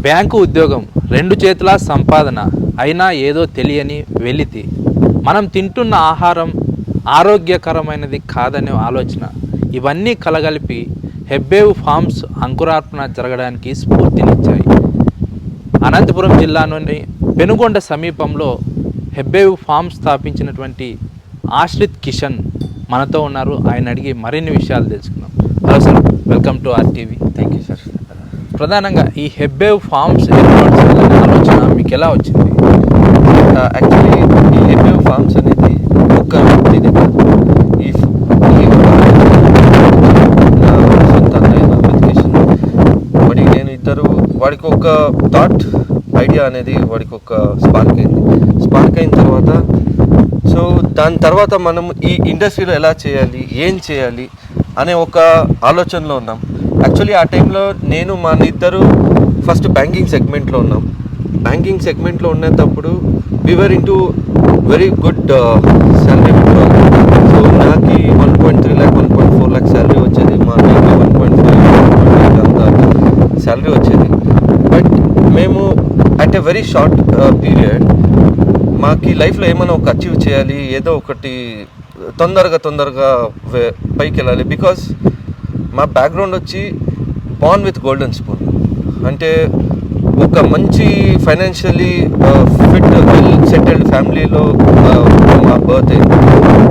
Bank ఉద్యోగం రెండు చేతుల సంపాదన అయినా ఏదో తెలియని వెలితి. మనం తింటున్న ఆహారం ఆరోగ్యకరమైనది కాదనే ఆలోచన, ఇవన్నీ కలగలిపి హెబ్బేవు ఫార్మ్స్ అంకురార్పణ జరగడానికి స్ఫూర్తినిచ్చాయి. అనంతపురం జిల్లాలోని పెనుగొండ సమీపంలో హెబ్బేవు ఫార్మ్స్ స్థాపించినటువంటి ఆశ్రిత్ కిషన్ మనతో ఉన్నారు. ఆయన అడిగి మరిన్ని విషయాలు తెలుసుకుందాం. Hello sir, welcome to RTV. Thank you sir. ప్రధానంగా ఈ హెబ్బేవ్ ఫార్మ్స్ ఏర్పాటు చేయాలనే ఆలోచన మీకు ఎలా వచ్చింది? యాక్చువల్లీ ఈ హెబ్బేవ్ ఫార్మ్స్ అనేది ఒక ఇది ఈ నా సొంత అన్నయ్య మెడికేషన్ వాడి నేను ఇద్దరు వాడికి ఒక థాట్ ఐడియా అనేది వాడికి ఒక స్పార్క్ అయిన తర్వాత సో దాని తర్వాత మనం ఈ ఇండస్ట్రీలో ఎలా చేయాలి, ఏం చేయాలి అనే ఒక ఆలోచనలో ఉన్నాం. యాక్చువల్లీ ఆ టైంలో నేను మా ఇద్దరు ఫస్ట్ బ్యాంకింగ్ సెగ్మెంట్లో ఉన్నాం. బ్యాంకింగ్ సెగ్మెంట్లో ఉండేటప్పుడు we are into very good salary withdrawal. So నాకు 1.3 lakh 1.4 lakh శాలరీ వచ్చేది, మా అన్నయ్యకి 1.5 అంత శాలరీ వచ్చేది. బట్ మేము at a very short period మాకు లైఫ్లో ఏమైనా ఒక అచీవ్ చేయాలి, ఏదో ఒకటి తొందరగా పైకి వెళ్ళాలి. బికాస్ మా బ్యాక్గ్రౌండ్ వచ్చి బార్న్ విత్ గోల్డెన్ స్పూన్, అంటే ఒక మంచి ఫైనాన్షియలీ ఫిట్ వెల్ సెటిల్డ్ ఫ్యామిలీలో మా బర్త్ అయింది.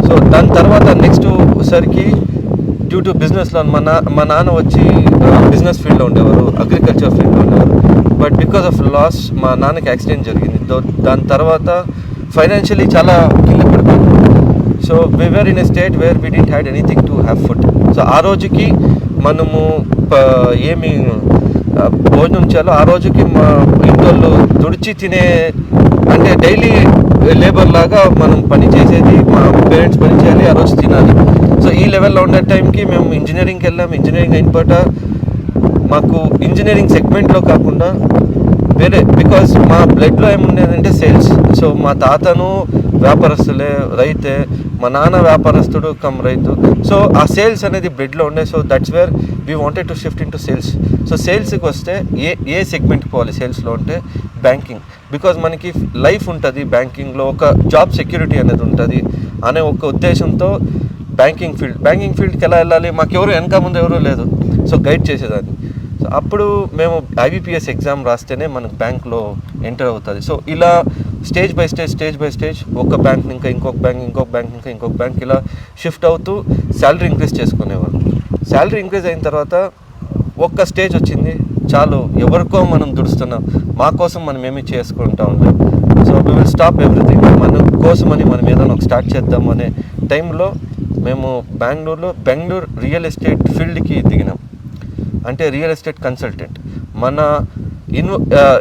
సో దాని తర్వాత నెక్స్ట్ సరికి డ్యూ టు బిజినెస్లో మా నాన్న వచ్చి బిజినెస్ ఫీల్డ్లో ఉండేవారు, అగ్రికల్చర్ ఫీల్డ్లో ఉండేవారు. బట్ బికాస్ ఆఫ్ లాస్ మా నాన్నకి యాక్సిడెంట్ జరిగింది. దాని తర్వాత ఫైనాన్షియలీ చాలా కింద పడిపోయింది. So we are in a state where we didn't had anything to have food. So ఆ రోజుకి మనము ఏమి భోజనం చేయాలో ఆ రోజుకి మా ఇంట్లో తుడిచి తినే, అంటే డైలీ లేబర్ లాగా మనం పని చేసేది, మా పేరెంట్స్ పని చేయాలి, ఆ రోజు తినాలి. సో ఈ లెవెల్లో ఉండే టైంకి మేము ఇంజనీరింగ్కి వెళ్ళాము. ఇంజనీరింగ్ అయిన పాట మాకు ఇంజనీరింగ్ సెగ్మెంట్లో కాకుండా వేరే, బికాజ్ మా బ్లడ్లో ఏముండేదంటే సేల్స్. సో మా తాతను వ్యాపారస్తులే, రైతే, మా నాన్న వ్యాపారస్తుడు కమ్ రైతు. సో ఆ సేల్స్ అనేది బ్లడ్లో ఉండే. So that's where we wanted to shift in to sales. So సేల్స్కి వస్తే ఏ సెగ్మెంట్కి పోవాలి సేల్స్లో అంటే బ్యాంకింగ్. బికాజ్ మనకి లైఫ్ ఉంటుంది బ్యాంకింగ్లో, ఒక జాబ్ సెక్యూరిటీ అనేది ఉంటుంది అనే ఒక ఉద్దేశంతో బ్యాంకింగ్ ఫీల్డ్కి ఎలా వెళ్ళాలి, మాకెవరు వెనక ముందు ఎవరూ లేదు. సో గైడ్ చేసేదాన్ని. సో అప్పుడు మేము IBPS ఎగ్జామ్ రాస్తేనే మనకు బ్యాంక్లో ఎంటర్ అవుతుంది. సో ఇలా స్టేజ్ బై స్టేజ్ ఒక బ్యాంక్ ఇంకా ఇంకొక బ్యాంక్ ఇలా షిఫ్ట్ అవుతూ శాలరీ ఇంక్రీజ్ చేసుకునేవారు. శాలరీ ఇంక్రీజ్ అయిన తర్వాత ఒక్క స్టేజ్ వచ్చింది, చాలు ఎవరికో మనం దుడుస్తున్నాం, మా కోసం మనం ఏమీ చేసుకుంటా ఉన్నాం. So we will stop everything, మన కోసమని మనం ఏదైనా ఒక స్టార్ట్ చేద్దాం అనే టైంలో మేము బెంగళూరు రియల్ ఎస్టేట్ ఫీల్డ్కి దిగినాం. అంటే రియల్ ఎస్టేట్ కన్సల్టెంట్. మన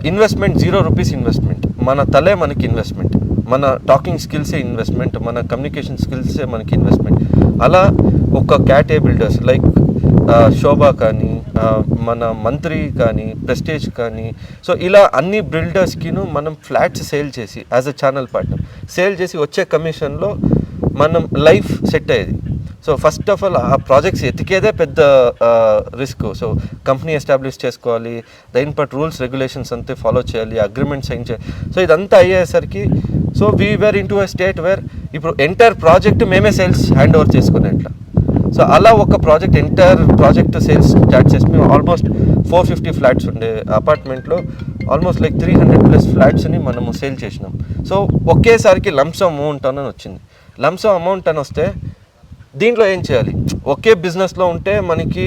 ఇన్వెస్ట్మెంట్ 0 రూపీస్ ఇన్వెస్ట్మెంట్, మన తలే మనకి ఇన్వెస్ట్మెంట్, మన టాకింగ్ స్కిల్సే ఇన్వెస్ట్మెంట్, మన కమ్యూనికేషన్ స్కిల్సే మనకి ఇన్వెస్ట్మెంట్. అలా ఒక క్యాటే బిల్డర్స్ లైక్ శోభా కానీ, మన మంత్రి కానీ, ప్రెస్టేజ్ కానీ, సో ఇలా అన్ని బిల్డర్స్కిను మనం ఫ్లాట్స్ సేల్ చేసి as a channel partner sale చేసి వచ్చే కమిషన్లో మనం లైఫ్ సెట్ అయ్యేది. సో ఫస్ట్ ఆఫ్ ఆల్ ఆ ప్రాజెక్ట్స్ ఎతికేదే పెద్ద రిస్క్. సో కంపెనీ ఎస్టాబ్లిష్ చేసుకోవాలి, దాని పాటు రూల్స్ రెగ్యులేషన్స్ అంతే ఫాలో చేయాలి, అగ్రిమెంట్ సైన్ చేయాలి. సో ఇదంతా అయ్యేసరికి so we were in to a state where ఇప్పుడు ఎంటైర్ ప్రాజెక్ట్ మేమే సేల్స్ హ్యాండ్ ఓవర్ చేసుకునేట్లా. సో అలా ఒక ఎంటైర్ ప్రాజెక్ట్ సేల్స్ స్టార్ట్ చేసి మేము ఆల్మోస్ట్ 450 ఫ్లాట్స్ ఉండే అపార్ట్మెంట్లో ఆల్మోస్ట్ లైక్ 300+ ఫ్లాట్స్ని మనము సేల్ చేసినాం. సో ఒకేసారికి లంసమ్ అమౌంట్ అని వచ్చింది. లంసమ్ అమౌంట్ అని వస్తే దీంట్లో ఏం చేయాలి, ఒకే బిజినెస్లో ఉంటే మనకి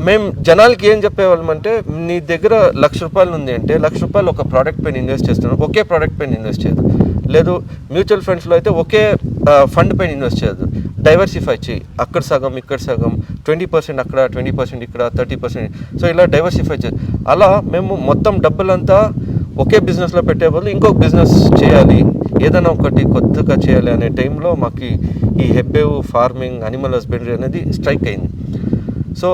మేము జనాలకి ఏం చెప్పేవాళ్ళం అంటే, నీ దగ్గర ₹1,00,000 ఉంది అంటే ₹1,00,000 ఒక ప్రోడక్ట్ పైన ఇన్వెస్ట్ చేస్తున్నాం, ఒకే ప్రోడక్ట్ పైన ఇన్వెస్ట్ చేయదు. లేదు మ్యూచువల్ ఫండ్స్లో అయితే ఒకే ఫండ్ పైన ఇన్వెస్ట్ చేయదు, డైవర్సిఫై చేయి, అక్కడ సగం ఇక్కడ సగం, 20% అక్కడ 20% ఇక్కడ 30%. సో ఇలా డైవర్సిఫై చేయాలి. అలా మేము మొత్తం డబ్బులంతా ఒకే బిజినెస్లో పెట్టే బదులు ఇంకొక బిజినెస్ చేయాలి, ఏదైనా ఒకటి కొత్తగా చేయాలి అనే టైంలో మాకు ఈ హెబ్బేవ్ ఫార్మింగ్, అనిమల్ హస్బెండరీ అనేది స్ట్రైక్ అయింది. సో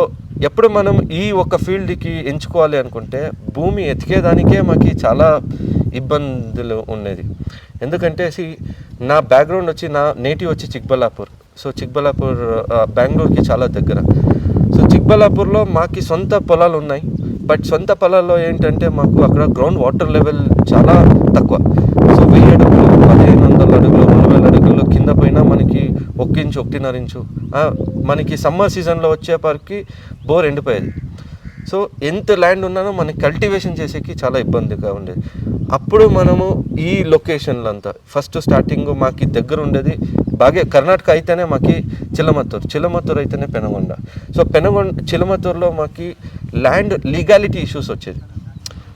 ఎప్పుడు మనం ఈ ఒక ఫీల్డ్కి ఎంచుకోవాలి అనుకుంటే భూమి ఎతికేదానికే మాకు చాలా ఇబ్బందులు ఉండేది. ఎందుకంటే నా బ్యాక్గ్రౌండ్ వచ్చి, నా నేటివ్ వచ్చి చిక్బల్లాపూర్. సో చిక్బల్లాపూర్ బెంగళూరుకి చాలా దగ్గర. సో చిక్బల్లాపూర్లో మాకు సొంత పొలాలు ఉన్నాయి, బట్ సొంత పొలాల్లో ఏంటంటే మాకు అక్కడ గ్రౌండ్ వాటర్ లెవెల్ చాలా తక్కువ. సో 1000 అడుగులు, 1500 అడుగులు, 2000 అడుగులు కింద పోయినా మనకి 1 ఇంచు 1.5 ఇంచు. మనకి సమ్మర్ సీజన్లో వచ్చేపరికి బోర్ ఎండిపోయేది. సో ఎంత ల్యాండ్ ఉన్నానో మనకి కల్టివేషన్ చేసేకి చాలా ఇబ్బందిగా ఉండేది. అప్పుడు మనము ఈ లొకేషన్లో అంతా ఫస్ట్ స్టార్టింగ్ మాకు దగ్గర ఉండేది బాగా కర్ణాటక అయితేనే మాకు చిలమత్తూరు అయితేనే పెనుగొండ. సో చిలమత్తూరులో మాకు ల్యాండ్ లీగాలిటీ ఇష్యూస్ వచ్చేది.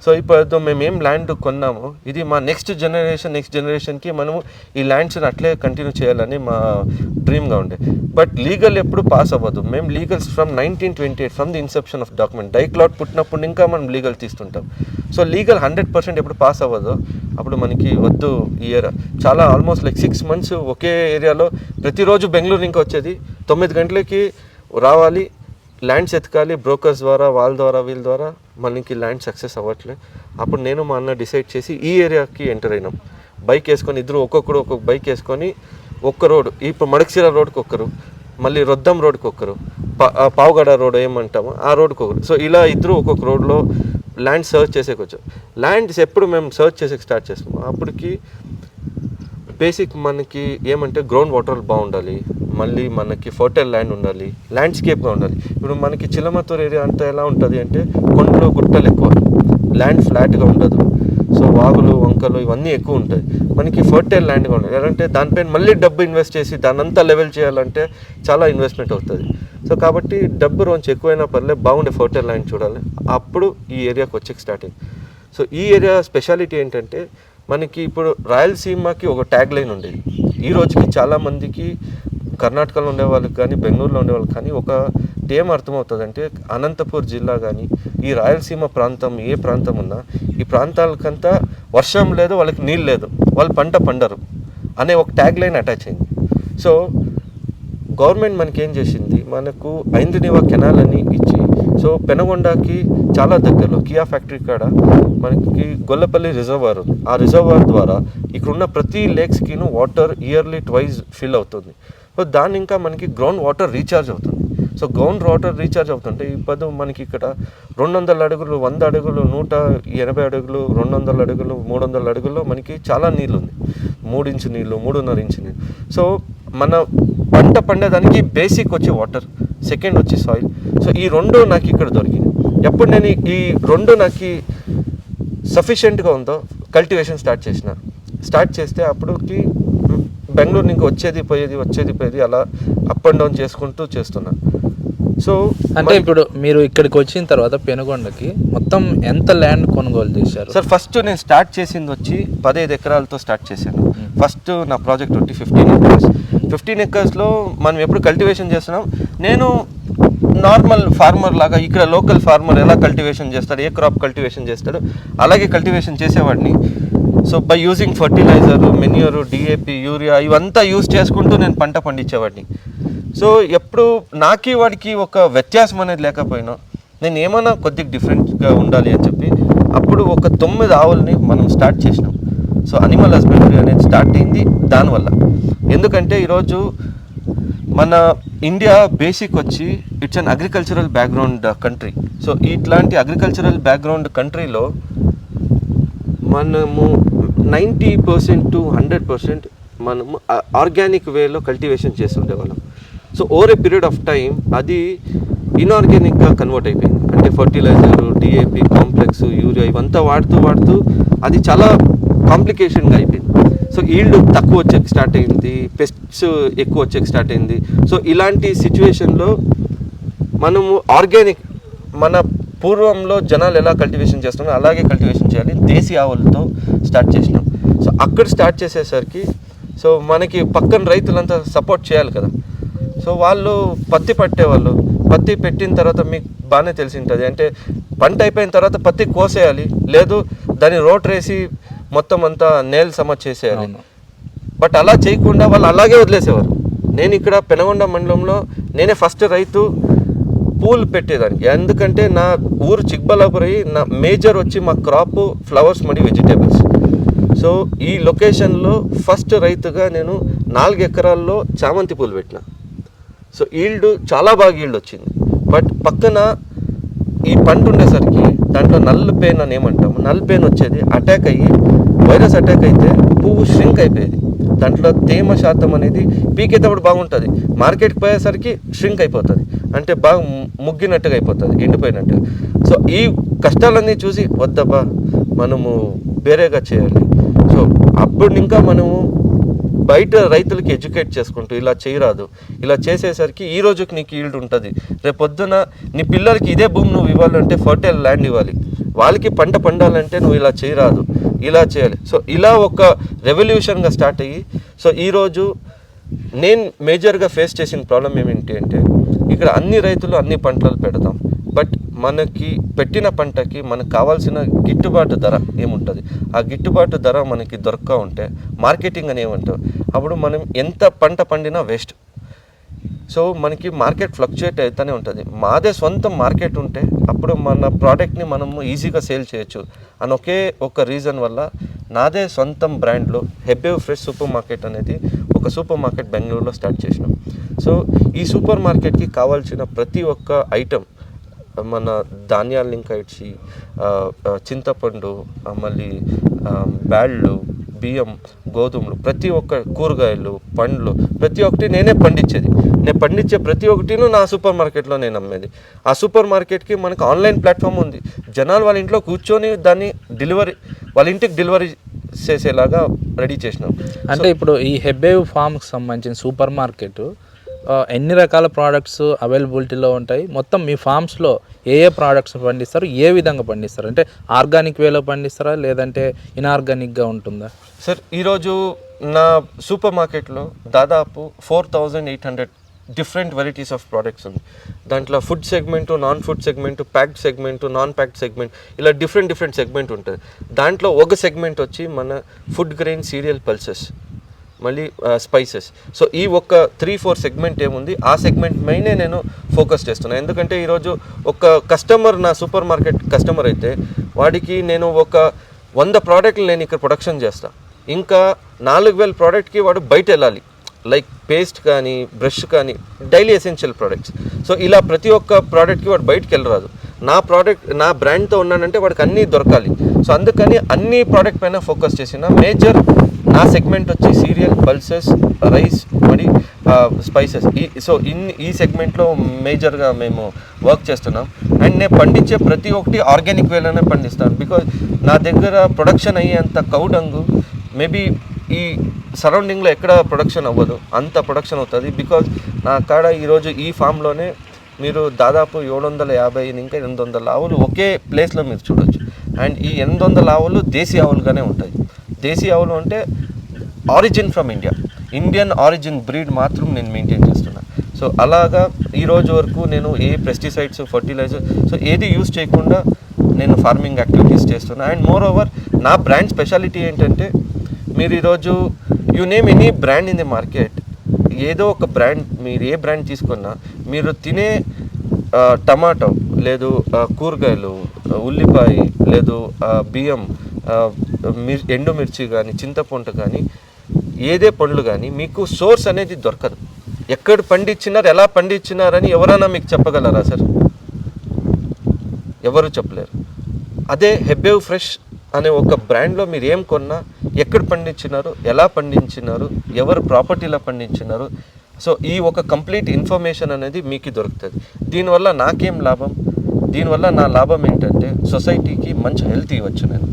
సో ఇప్పుడు మేము ల్యాండ్ కొన్నాము, ఇది మా నెక్స్ట్ జనరేషన్కి మనము ఈ ల్యాండ్స్ని అట్లే కంటిన్యూ చేయాలని మా డ్రీమ్గా ఉండే. బట్ లీగల్ ఎప్పుడు పాస్ అవ్వదు. మేము legals from 1928 from the inception of document డైక్లాట్ పుట్టినప్పుడు ఇంకా మనం లీగల్ తీస్తుంటాం. సో లీగల్ 100% ఎప్పుడు పాస్ అవ్వదు. అప్పుడు మనకి వద్దు ఈ ఇయర్ చాలా ఆల్మోస్ట్ లైక్ 6 months ఒకే ఏరియాలో ప్రతిరోజు బెంగళూరు ఇంకా వచ్చేది 9 గంటలకి రావాలి, ల్యాండ్స్ ఎతకాలి, బ్రోకర్స్ ద్వారా వీళ్ళ ద్వారా మనకి ల్యాండ్ సక్సెస్ అవ్వట్లే. అప్పుడు నేను మా అన్న డిసైడ్ చేసి ఈ ఏరియాకి ఎంటర్ అయినాం. బైక్ వేసుకొని ఇద్దరు ఒక్కొక్క బైక్ వేసుకొని ఒక్క రోడ్, ఇప్పుడు మడక్సిర రోడ్కి ఒక్కరు, మళ్ళీ రొద్దం రోడ్కి ఒక్కరు, పావుగడ రోడ్ ఏమంటామో ఆ రోడ్కి ఒకరు. సో ఇలా ఇద్దరు ఒక్కొక్క రోడ్లో ల్యాండ్ సర్చ్ చేసేకొచ్చు. ల్యాండ్స్ ఎప్పుడు మేము సర్చ్ చేసేకి స్టార్ట్ చేస్తాము అప్పటికి బేసిక్ మనకి ఏమంటే గ్రౌండ్ వాటర్ బాగుండాలి, మళ్ళీ మనకి ఫర్టైల్ ల్యాండ్ ఉండాలి, ల్యాండ్స్కేప్గా ఉండాలి. ఇప్పుడు మనకి చిలమత్తూరు ఏరియా అంతా ఎలా ఉంటుంది అంటే కొండలు గుట్టలు ఎక్కువ, ల్యాండ్ ఫ్లాట్గా ఉండదు. సో వాగులు వంకలు ఇవన్నీ ఎక్కువ ఉంటాయి. మనకి ఫర్టైల్ ల్యాండ్గా ఉండాలి. అంటే దానిపైన మళ్ళీ డబ్బు ఇన్వెస్ట్ చేసి దానంతా లెవెల్ చేయాలంటే చాలా ఇన్వెస్ట్మెంట్ అవుతుంది. సో కాబట్టి డబ్బు రోజు ఎక్కువైనా పర్లేదు, బాగుండే ఫర్టైల్ ల్యాండ్ చూడాలి. అప్పుడు ఈ ఏరియాకి వచ్చే స్టార్టింగ్. సో ఈ ఏరియా స్పెషాలిటీ ఏంటంటే మనకి ఇప్పుడు రాయలసీమకి ఒక ట్యాగ్ లైన్ ఉండేది. ఈ రోజుకి చాలామందికి కర్ణాటకలో ఉండే వాళ్ళకి కానీ బెంగళూరులో ఉండే వాళ్ళకి కానీ ఒక ఏం అర్థమవుతుందంటే అనంతపూర్ జిల్లా కానీ ఈ రాయలసీమ ప్రాంతం ఏ ప్రాంతం ఉన్నా ఈ ప్రాంతాలకంతా వర్షం లేదు, వాళ్ళకి నీళ్ళు లేదు, వాళ్ళు పంట పండరు అనే ఒక ట్యాగ్ లైన్ అటాచ్ అయింది. సో గవర్నమెంట్ మనకి ఏం చేసింది, మనకు ఐంద్రినివా కెనాల్ అని ఇచ్చి, సో పెనుగొండకి చాలా దగ్గరలో కియా ఫ్యాక్టరీ కాడ మనకి గొల్లపల్లి రిజర్వాయర్ ఉంది. ఆ రిజర్వాయర్ ద్వారా ఇక్కడున్న ప్రతి లేక్స్కిను వాటర్ ఇయర్లీ ట్వైస్ ఫిల్ అవుతుంది. సో దాన్ని ఇంకా మనకి గ్రౌండ్ వాటర్ రీఛార్జ్ అవుతుంది. సో గ్రౌండ్ వాటర్ రీఛార్జ్ అవుతుంటే ఇప్పుడు మనకి ఇక్కడ 200 అడుగులు, 100 అడుగులు, 180 అడుగులు, 200 అడుగులు, 300 అడుగుల్లో మనకి చాలా నీళ్ళు ఉంది. 3 ఇంచు నీళ్ళు, 3.5 ఇంచు నీళ్ళు. సో మన పంట పండేదానికి బేసిక్ వచ్చి వాటర్, సెకండ్ వచ్చి సాయిల్. సో ఈ రెండు నాకు ఇక్కడ దొరికింది. ఎప్పుడు నేను ఈ రెండు నాకు సఫిషియెంట్గా ఉందో కల్టివేషన్ స్టార్ట్ చేస్తే అప్పటికి బెంగళూరు ఇంకా వచ్చేది పోయేది అలా అప్ అండ్ డౌన్ చేసుకుంటూ చేస్తున్నా. సో అంటే ఇప్పుడు మీరు ఇక్కడికి వచ్చిన తర్వాత పెనుగొండకి మొత్తం ఎంత ల్యాండ్ కొనుగోలు చేశారు? సార్ ఫస్ట్ నేను స్టార్ట్ చేసింది వచ్చి 15 ఎకరాలతో స్టార్ట్ చేశాను. ఫస్ట్ నా ప్రాజెక్ట్ వచ్చి 15 ఎకర్స్లో మనం ఎప్పుడు కల్టివేషన్ చేస్తున్నాం. నేను నార్మల్ ఫార్మర్ లాగా ఇక్కడ లోకల్ ఫార్మర్ ఎలా కల్టివేషన్ చేస్తాడు, ఏ క్రాప్ కల్టివేషన్ చేస్తాడు అలాగే కల్టివేషన్ చేసేవాడిని. So by using fertiliser, manure, DAP, urea ఇవంతా యూజ్ చేసుకుంటూ నేను పంట పండించేవాడిని. సో ఎప్పుడు నాకి వాడికి ఒక వ్యత్యాసం అనేది లేకపోయినా నేను ఏమైనా కొద్దిగా డిఫరెంట్గా ఉండాలి అని చెప్పి అప్పుడు ఒక 9 ఆవుల్ని మనం స్టార్ట్ చేసినాం. సో అనిమల్ హస్బెండరీ అనేది స్టార్ట్ అయింది దానివల్ల. ఎందుకంటే ఈరోజు మన ఇండియా బేసిక్ వచ్చి it's an agricultural background country. So ఇట్లాంటి అగ్రికల్చరల్ బ్యాక్గ్రౌండ్ కంట్రీలో మనము 90% to 100% మనము ఆర్గానిక్ వేలో కల్టివేషన్ చేస్తుండేవాళ్ళం. So over a period of time అది ఇన్ఆర్గానిక్గా కన్వర్ట్ అయిపోయింది. అంటే ఫర్టిలైజరు, డిఏపి, కాంప్లెక్స్, యూరియా ఇవంతా వాడుతూ అది చాలా కాంప్లికేషన్గా అయిపోయింది. సో ఈల్డ్ తక్కువ వచ్చేకి స్టార్ట్ అయింది, పెస్ట్స్ ఎక్కువ వచ్చేకి స్టార్ట్ అయింది. సో ఇలాంటి సిచ్యువేషన్లో మనము ఆర్గానిక్ మన పూర్వంలో జనాలు ఎలా కల్టివేషన్ చేస్తున్నారో అలాగే కల్టివేషన్ చేయాలి, దేశీ ఆవులతో స్టార్ట్ చేసినాం. సో అక్కడ స్టార్ట్ చేసేసరికి సో మనకి పక్కన రైతులంతా సపోర్ట్ చేయాలి కదా. సో వాళ్ళు పత్తి పట్టేవాళ్ళు, పత్తి పెట్టిన తర్వాత మీకు బాగానే తెలిసి ఉంటుంది, అంటే పంట అయిపోయిన తర్వాత పత్తి కోసేయాలి, లేదు దాన్ని రోటరేసి మొత్తం అంతా నేల సమ చేసేయాలి. బట్ అలా చేయకుండా వాళ్ళు అలాగే వదిలేసేవారు. నేను ఇక్కడ పెనుగొండ మండలంలో నేనే ఫస్ట్ రైతు పూల్ పెట్టేదానికి. ఎందుకంటే నా ఊరు చిక్బల్లాపురి, నా మేజర్ వచ్చి మా క్రాప్ ఫ్లవర్స్ మరియు వెజిటేబుల్స్. సో ఈ లొకేషన్లో ఫస్ట్ రైతుగా నేను 4 ఎకరాల్లో చామంతి పూలు పెట్టిన. సో ఈల్డ్ చాలా బాగా ఈల్డ్ వచ్చింది. బట్ పక్కన ఈ పంట ఉండేసరికి దాంట్లో నల్ పెయిన్ అని ఏమంటాము, నల్ పెయిన్ వచ్చేది అటాక్ అయ్యి వైరస్ అటాక్ అయితే పువ్వు ష్రింక్ అయిపోయేది. దాంట్లో తేమ శాతం అనేది పీకేటప్పుడు బాగుంటుంది, మార్కెట్కి పోయేసరికి ష్రింక్ అయిపోతుంది, అంటే బాగా ముగ్గినట్టుగా అయిపోతుంది, ఎండిపోయినట్టుగా. సో ఈ కష్టాలన్నీ చూసి వద్దబ్బా మనము వేరేగా చేయాలి. సో అప్పుడు ఇంకా మనము బయట రైతులకి ఎడ్యుకేట్ చేసుకుంటూ ఇలా చేయరాదు, ఇలా చేసేసరికి ఈ రోజుకి నీకు ఈల్డ్ ఉంటుంది, రేపొద్దున నీ పిల్లలకి ఇదే భూమి నువ్వు ఇవ్వాలంటే ఫర్టైల్ ల్యాండ్ ఇవ్వాలి, వాళ్ళకి పంట పండాలంటే నువ్వు ఇలా చేయరాదు, ఇలా చేయాలి. సో ఇలా ఒక రెవల్యూషన్గా స్టార్ట్ అయ్యి, సో ఈరోజు నేను మేజర్గా ఫేస్ చేసిన ప్రాబ్లం ఏమిటి అంటే, ఇక్కడ అన్ని రైతులు అన్ని పంటలు పెడతాం, బట్ మనకి పెట్టిన పంటకి మనకు కావాల్సిన గిట్టుబాటు ధర ఏముంటుంది, ఆ గిట్టుబాటు ధర మనకి దొరక్క ఉంటే మార్కెటింగ్ అని ఏమంటారు, అప్పుడు మనం ఎంత పంట పండినా వేస్ట్. సో మనకి మార్కెట్ ఫ్లక్చుయేట్ అవుతూనే ఉంటుంది. మాదే సొంత మార్కెట్ ఉంటే అప్పుడు మన ప్రోడక్ట్ని మనము ఈజీగా సేల్ చేయొచ్చు అని ఒకే ఒక రీజన్ వల్ల నాదే సొంతం బ్రాండ్లో హెబ్బేవ్ ఫ్రెష్ సూపర్ మార్కెట్ అనేది ఒక సూపర్ మార్కెట్ బెంగళూరులో స్టార్ట్ చేసినాం. సో ఈ సూపర్ మార్కెట్కి కావాల్సిన ప్రతి ఒక్క ఐటమ్, మన ధాన్యాల ఇంకా ఇచ్చి చింతపండు, మళ్ళీ బ్యాళ్ళు, బియ్యం, గోధుమలు, ప్రతి ఒక్క కూరగాయలు, పండ్లు, ప్రతి ఒక్కటి నేనే పండించేది. నేను పండించే ప్రతి ఒక్కటిను నా సూపర్ మార్కెట్లో నేను అమ్మేది. ఆ సూపర్ మార్కెట్కి మనకు ఆన్లైన్ ప్లాట్ఫామ్ ఉంది, జనాలు వాళ్ళ ఇంట్లో కూర్చొని దాన్ని డెలివరీ, వాళ్ళ ఇంటికి డెలివరీ చేసేలాగా రెడీ చేసినాం. అంటే ఇప్పుడు ఈ హెబ్బేవ్ ఫార్మ్కి సంబంధించిన సూపర్ మార్కెట్ ఎన్ని రకాల ప్రోడక్ట్స్ అవైలబిలిటీలో ఉంటాయి, మొత్తం మీ ఫార్మ్స్లో ఏ ఏ ప్రోడక్ట్స్ పండిస్తారు, ఏ విధంగా పండిస్తారు, అంటే ఆర్గానిక్ వేలో పండిస్తారా లేదంటే ఇన్ఆర్గానిక్గా ఉంటుందా? సార్ ఈరోజు నా సూపర్ మార్కెట్లో దాదాపు 4800 డిఫరెంట్ వెరైటీస్ ఆఫ్ ప్రోడక్ట్స్ ఉంది. దాంట్లో food segment, non food segment, packed segment, non packed segment, ఇలా డిఫరెంట్ సెగ్మెంట్ ఉంటుంది. దాంట్లో ఒక సెగ్మెంట్ వచ్చి మన ఫుడ్ గ్రెయిన్, సీరియల్, పల్సెస్, మళ్ళీ స్పైసెస్. సో ఈ ఒక 3-4 సెగ్మెంట్ ఏముంది, ఆ సెగ్మెంట్ మెయినే నేను ఫోకస్ చేస్తున్నాను. ఎందుకంటే ఈరోజు ఒక కస్టమర్ నా సూపర్ మార్కెట్ కస్టమర్ అయితే వాడికి నేను ఒక 100 ప్రోడక్ట్లు నేను ఇక్కడ ప్రొడక్షన్ చేస్తాను, ఇంకా 4000 ప్రోడక్ట్కి వాడు బయట వెళ్ళాలి, లైక్ పేస్ట్ కానీ, బ్రష్ కానీ, డైలీ ఎసెన్షియల్ ప్రోడక్ట్స్. సో ఇలా ప్రతి ఒక్క ప్రోడక్ట్కి వాడు బయటకు వెళ్ళరాదు. నా ప్రోడక్ట్ నా బ్రాండ్తో ఉన్నానంటే వాడికి అన్నీ దొరకాలి. సో అందుకని అన్ని ప్రోడక్ట్ పైన ఫోకస్ చేసిన మేజర్ నా సెగ్మెంట్ వచ్చి సీరియల్, పల్సెస్, రైస్, మరి స్పైసెస్. ఈ సెగ్మెంట్లో మేజర్గా మేము వర్క్ చేస్తున్నాం. అండ్ నేను పండించే ప్రతి ఒక్కటి ఆర్గానిక్ వేలోనే పండిస్తాను. బికాజ్ నా దగ్గర ప్రొడక్షన్ అయ్యేంత కౌడంగు మేబీ ఈ సరౌండింగ్లో ఎక్కడ ప్రొడక్షన్ అవ్వదు, అంత ప్రొడక్షన్ అవుతుంది. బికాజ్ నా కాడ ఈరోజు ఈ ఫామ్లోనే మీరు దాదాపు 750 ఇంకా 800 ఆవులు ఒకే ప్లేస్లో మీరు చూడొచ్చు. అండ్ ఈ 800 ఆవులు దేశీ ఆవులుగానే ఉంటాయి. దేశీ ఆవులు అంటే origin from India, Indian origin breed మాత్రం నేను మెయింటైన్ చేస్తున్నాను. సో అలాగా ఈరోజు వరకు నేను ఏ పెస్టిసైడ్స్, ఫర్టిలైజర్, సో ఏది యూజ్ చేయకుండా నేను ఫార్మింగ్ యాక్టివిటీస్ చేస్తున్నాను. అండ్ మోర్ ఓవర్ నా బ్రాండ్ స్పెషాలిటీ ఏంటంటే, మీరు ఈరోజు you name any brand in the market, ఏదో ఒక బ్రాండ్ మీరు ఏ బ్రాండ్ తీసుకున్నా మీరు తినే టమాటో, లేదు కూరగాయలు, ఉల్లిపాయ, లేదు బియ్యం, ఎండుమిర్చి కానీ, చింతపండు కానీ, ఏదే పండ్లు కానీ మీకు సోర్స్ అనేది దొరకదు. ఎక్కడ పండించినారు, ఎలా పండించినారని ఎవరైనా మీకు చెప్పగలరా సార్? ఎవరు చెప్పలేరు. అదే హెబ్బేవ్ ఫ్రెష్ అనే ఒక బ్రాండ్లో మీరు ఏం కొన్నా, ఎక్కడ పండించినారు, ఎలా పండించినారు, ఎవరు ప్రాపర్టీలో పండించినారు, సో ఈ ఒక కంప్లీట్ ఇన్ఫర్మేషన్ అనేది మీకు దొరుకుతుంది. దీనివల్ల నాకేం లాభం, దీనివల్ల నా లాభం ఏంటంటే సొసైటీకి మంచి హెల్త్ ఇవ్వచ్చు. నేను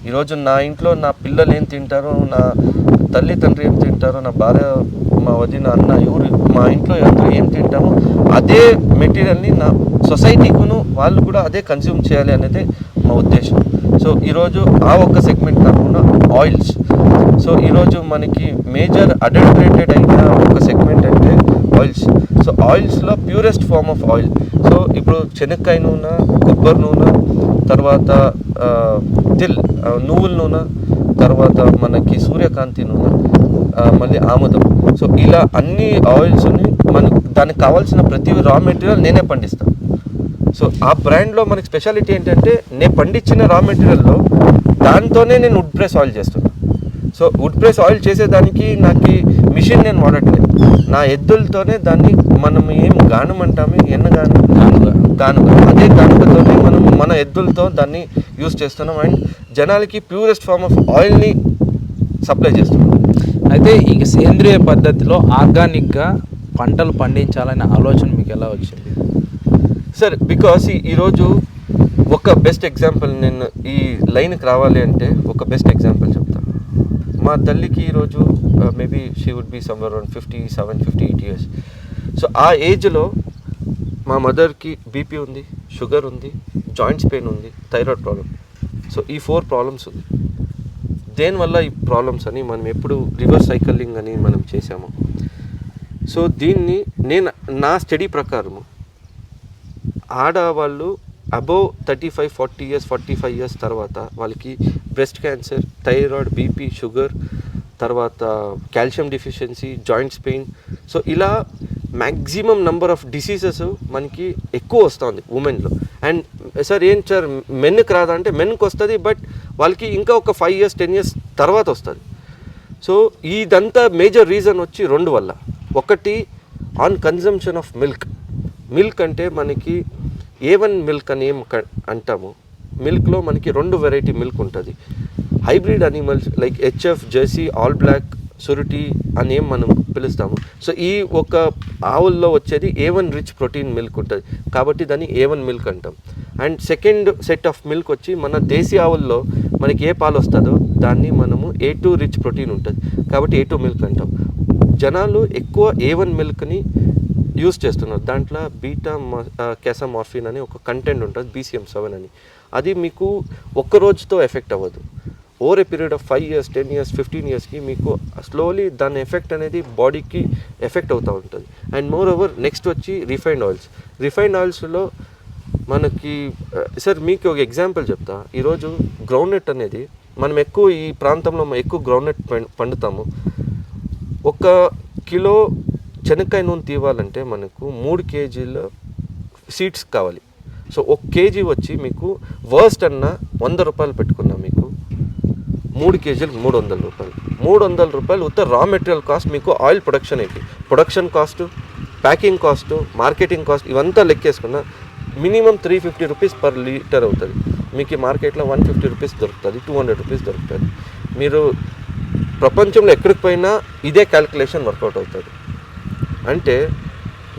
ఈరోజు నా ఇంట్లో నా పిల్లలు ఏం తింటారో, నా తల్లి తండ్రి ఏం తింటారో, నా భార్య, మా వదిన, అన్న, ఎవరు మా ఇంట్లో అందరూ ఏం తింటామో అదే మెటీరియల్ని నా సొసైటీకును వాళ్ళు కూడా అదే కన్జ్యూమ్ చేయాలి అనేది మా ఉద్దేశం. సో ఈరోజు ఆ ఒక్క సెగ్మెంట్ కాకుండా ఆయిల్స్, సో ఈరోజు మనకి మేజర్ అడల్టరేటెడ్ అయిన ఒక సెగ్మెంట్ అంటే ఆయిల్స్. సో ఆయిల్స్లో purest form of oil, so ఇప్పుడు శనక్కాయ నూనె, కొబ్బరి నూనె, తర్వాత నువ్వుల నూనె, తర్వాత మనకి సూర్యకాంతి నూనె, మళ్ళీ ఆముదం. సో ఇలా అన్ని ఆయిల్స్ని మనకి దానికి కావాల్సిన ప్రతి రా మెటీరియల్ నేనే పండిస్తాను. సో ఆ బ్రాండ్లో మనకి స్పెషాలిటీ ఏంటంటే, నేను పండించిన రా మెటీరియల్లో దాంతోనే నేను వుడ్ ప్రెస్ ఆయిల్ చేస్తున్నాను. సో వుడ్ ప్రెస్ ఆయిల్ చేసేదానికి నాకు మిషన్ నేను వాడట్లేదు, నా ఎద్దులతోనే దాన్ని మనం ఏం గానం అంటామే, అదే గానుగతోనే మనం మన ఎద్దులతో దాన్ని యూస్ చేస్తున్నాం అండ్ జనాలకి ప్యూరెస్ట్ ఫార్మ్ ఆఫ్ ఆయిల్ని సప్లై చేస్తున్నాం. అయితే ఈ సేంద్రియ పద్ధతిలో ఆర్గానిక్గా పంటలు పండించాలనే ఆలోచన మీకు ఎలా వచ్చింది? సార్ బికాస్ ఈరోజు ఒక బెస్ట్ ఎగ్జాంపుల్, నేను ఈ లైన్కి రావాలి అంటే ఒక బెస్ట్ ఎగ్జాంపుల్ చెప్తాను. మా తల్లికి ఈరోజు maybe she would be somewhere around 57-58 years. So ఆ ఏజ్లో మా మదర్కి బీపీ ఉంది, షుగర్ ఉంది, జాయింట్స్ పెయిన్ ఉంది, థైరాయిడ్ ప్రాబ్లం. సో ఈ 4 ప్రాబ్లమ్స్ ఉంది. దేనివల్ల ఈ ప్రాబ్లమ్స్ అని మనం ఎప్పుడు రివర్స్ సైకిలింగ్ అని మనం చేసాము. సో దీన్ని నేను నా స్టడీ ప్రకారము ఆడవాళ్ళు అబోవ్ 35-40 years 45 years తర్వాత వాళ్ళకి breast cancer, thyroid, BP, sugar, తర్వాత calcium deficiency, joints pain, so ఇలా మ్యాక్సిమం నెంబర్ ఆఫ్ డిసీజెస్ మనకి ఎక్కువ వస్తుంది ఉమెన్లో. అండ్ సార్ ఏం సార్ మెన్కి రాదా అంటే మెన్కి వస్తుంది, బట్ వాళ్ళకి ఇంకా ఒక 5 years 10 years తర్వాత వస్తుంది. సో ఇదంతా మేజర్ రీజన్ వచ్చి 2 వల్ల. ఒకటి ఆన్ కన్జంప్షన్ ఆఫ్ మిల్క్ అంటే మనకి A1 మిల్క్ అని ఏం అంటాము. మిల్క్లో మనకి 2 వెరైటీ మిల్క్ ఉంటుంది. Hybrid animals like HF, Jersey, all black, సురుటి అని ఏం మనం పిలుస్తాము. సో ఈ ఒక ఆవుల్లో వచ్చేది A1 రిచ్ ప్రోటీన్ మిల్క్ ఉంటుంది కాబట్టి దాన్ని A1 మిల్క్ అంటాం. And second set of milk వచ్చి మన దేశీ ఆవుల్లో మనకి ఏ పాలు వస్తుందో దాన్ని మనము A2 రిచ్ ప్రోటీన్ ఉంటుంది కాబట్టి A2 మిల్క్ అంటాం. జనాలు ఎక్కువ A1 మిల్క్ని యూస్ చేస్తున్నారు. దాంట్లో బీటా క్యాసమార్ఫిన్ అని ఒక కంటెంట్ ఉంటుంది, BCM7 అని. అది మీకు ఒక్క రోజుతో ఎఫెక్ట్ అవ్వదు. Over a period of 5 years 10 years 15 yearsకి మీకు స్లోలీ దాని ఎఫెక్ట్ అనేది బాడీకి ఎఫెక్ట్ అవుతూ ఉంటుంది. అండ్ మోర్ ఓవర్ నెక్స్ట్ వచ్చి రిఫైన్డ్ ఆయిల్స్లో మనకి సార్ మీకు ఒక ఎగ్జాంపుల్ చెప్తా. ఈరోజు గ్రౌండ్నట్ అనేది మనం ఎక్కువ ఈ ప్రాంతంలో ఎక్కువ గ్రౌండ్నట్ పండుతాము. 1 కిలో శనక్కాయ నూనె తీవాలంటే మనకు 3 kgs సీడ్స్ కావాలి. సో 1 kg వచ్చి మీకు వర్స్ట్ అన్న 100 రూపాయలు పెట్టుకున్నాం. మీకు 3 kgs 300 రూపాయలు. 300 రూపాయలు ఉత్త రా మెటీరియల్ కాస్ట్ మీకు oil production cost, packing cost, marketing cost ఇవంతా లెక్కేసుకున్నా మినిమం 350 రూపీస్ పర్ లీటర్ అవుతుంది. మీకు మార్కెట్లో 150 రూపీస్ దొరుకుతుంది, 200 రూపీస్ దొరుకుతుంది. మీరు ప్రపంచంలో ఎక్కడికి పోయినా ఇదే క్యాల్కులేషన్ వర్కౌట్ అవుతుంది. అంటే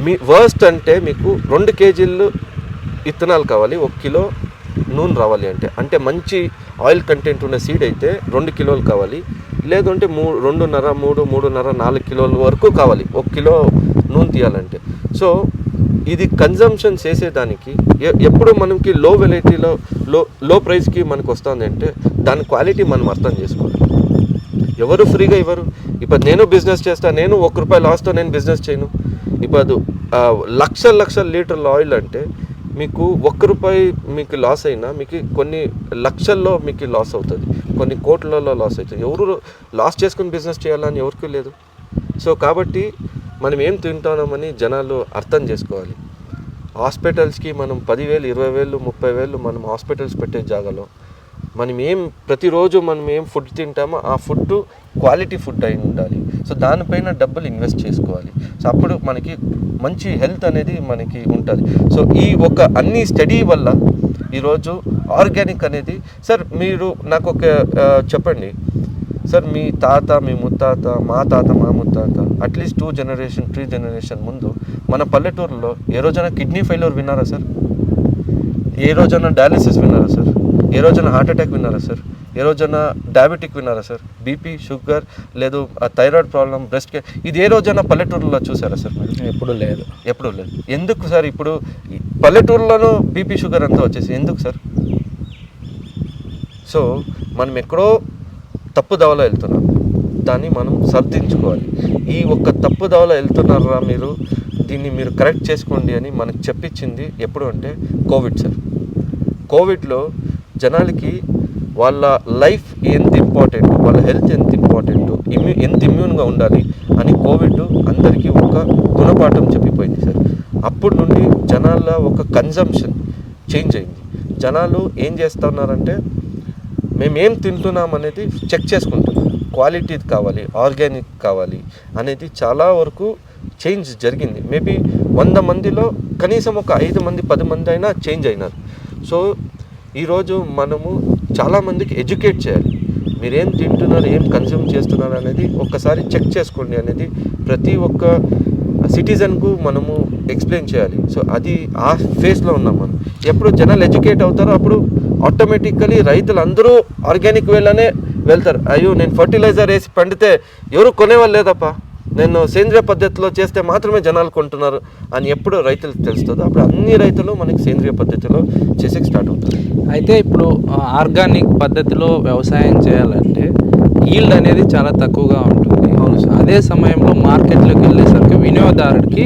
మీ వర్స్ట్ అంటే మీకు 2 kgs ఇత్తనాలు కావాలి, 1 కిలో నూనె రావాలి అంటే మంచి ఆయిల్ కంటెంట్ ఉన్న సీడ్ అయితే 2 కిలోలు కావాలి, లేదంటే 2.5, 3.5, 4 కిలోల వరకు కావాలి 1 కిలో నూనె తీయాలంటే. సో ఇది కన్జంప్షన్ చేసేదానికి ఎప్పుడు మనకి లో వెరైటీలో లో ప్రైస్కి మనకు వస్తుంది అంటే దాని క్వాలిటీ మనం అర్థం చేసుకోవాలి. ఎవరు ఫ్రీగా ఇవ్వరు. ఇప్పుడు నేను బిజినెస్ చేస్తాను, నేను 1 రూపాయి లాస్తో నేను బిజినెస్ చేయను. ఇప్పుడు లక్షల లీటర్ల ఆయిల్ అంటే మీకు 1 రూపాయి మీకు లాస్ అయినా మీకు కొన్ని లక్షల్లో మీకు లాస్ అవుతుంది, కొన్ని కోట్లలో లాస్ అవుతుంది. ఎవరు లాస్ చేసుకుని బిజినెస్ చేయాలని ఎవరికి లేదు. సో కాబట్టి మనం ఏం తింటున్నామని జనాలు అర్థం చేసుకోవాలి. హాస్పిటల్స్కి మనం 10,000 20,000 30,000 మనం హాస్పిటల్స్ పెట్టే జాగాలో మనం ప్రతిరోజు మనం ఏం ఫుడ్ తింటామో ఆ ఫుడ్ క్వాలిటీ ఫుడ్ అయి ఉండాలి. సో దానిపైన డబ్బులు ఇన్వెస్ట్ చేసుకోవాలి. సో అప్పుడు మనకి మంచి హెల్త్ అనేది మనకి ఉంటుంది. సో ఈ ఒక అన్ని స్టడీ వల్ల ఈరోజు ఆర్గానిక్ అనేది సార్ మీరు నాకు ఒక చెప్పండి సార్, మీ తాత మీ ముత్తాత మా తాత మా ముత్తాత అట్లీస్ట్ 2 generation 3 generation ముందు మన పల్లెటూరులో ఏ రోజైనా కిడ్నీ ఫెయిల్యూర్ విన్నారా సార్? ఏ రోజైనా డయాలిసిస్ విన్నారా సార్? ఏ రోజైనా హార్ట్ అటాక్ విన్నారా సార్? ఏ రోజైనా డయాబెటిక్ విన్నారా సార్? బీపీ, షుగర్, లేదు థైరాయిడ్ ప్రాబ్లం, బ్రెస్ట్ క్యాన్సర్, ఇది ఏ రోజైనా పల్లెటూరులో చూసారా సార్ మీరు? ఎప్పుడూ లేదు. ఎందుకు సార్? ఇప్పుడు పల్లెటూరులోనూ బీపీ షుగర్ అంతా వచ్చేసి ఎందుకు సార్? సో మనం ఎక్కడో తప్పు దవలో వెళ్తున్నాం, దాన్ని మనం సర్దించుకోవాలి. ఈ ఒక్క తప్పు దవలో వెళ్తున్నారా మీరు, దీన్ని మీరు కరెక్ట్ చేసుకోండి అని మనకు చెప్పించింది ఎప్పుడు అంటే కోవిడ్ సార్. కోవిడ్లో జనాలకి వాళ్ళ లైఫ్ ఎంత ఇంపార్టెంట్, వాళ్ళ హెల్త్ ఎంత ఇంపార్టెంట్, ఎంత ఇమ్యూన్గా ఉండాలి అని కోవిడ్ అందరికీ ఒక గుణపాఠం చెప్పిపోయింది సార్. అప్పటి నుండి జనాల ఒక కన్జంప్షన్ చేంజ్ అయింది. జనాలు ఏం చేస్తున్నారంటే మేమేం తింటున్నాం అనేది చెక్ చేసుకుంటున్నాం. క్వాలిటీ కావాలి, ఆర్గానిక్ కావాలి అనేది చాలా వరకు చేంజ్ జరిగింది. మేబీ 100 మందిలో కనీసం ఒక 5 మంది 10 మంది అయినా చేంజ్ అయినారు. సో ఈరోజు మనము చాలామందికి ఎడ్యుకేట్ చేయాలి. మీరేం తింటున్నారు, ఏం కన్జ్యూమ్ చేస్తున్నారు అనేది ఒక్కసారి చెక్ చేసుకోండి అనేది ప్రతి ఒక్క సిటిజన్కు మనము ఎక్స్ప్లెయిన్ చేయాలి. సో అది ఆ ఫేస్లో ఉన్నాం మనం. ఎప్పుడు జనాలు ఎడ్యుకేట్ అవుతారో అప్పుడు ఆటోమేటికలీ రైతులు అందరూ ఆర్గానిక్ వేలోనే వెళ్తారు. అయ్యో నేను ఫర్టిలైజర్ వేసి పండితే ఎవరు కొనేవాళ్ళు లేదప్ప, నేను సేంద్రియ పద్ధతిలో చేస్తే మాత్రమే జనాలు కొంటున్నారు అని ఎప్పుడు రైతులకు తెలుస్తుందో అప్పుడు అన్ని రైతులు మనకి సేంద్రియ పద్ధతిలో చేసేకి స్టార్ట్ అవుతుంది. అయితే ఇప్పుడు ఆర్గానిక్ పద్ధతిలో వ్యవసాయం చేయాలంటే ఈల్డ్ అనేది చాలా తక్కువగా ఉంటుంది. అదే సమయంలో మార్కెట్లోకి వెళ్ళేసరికి వినియోగదారుడికి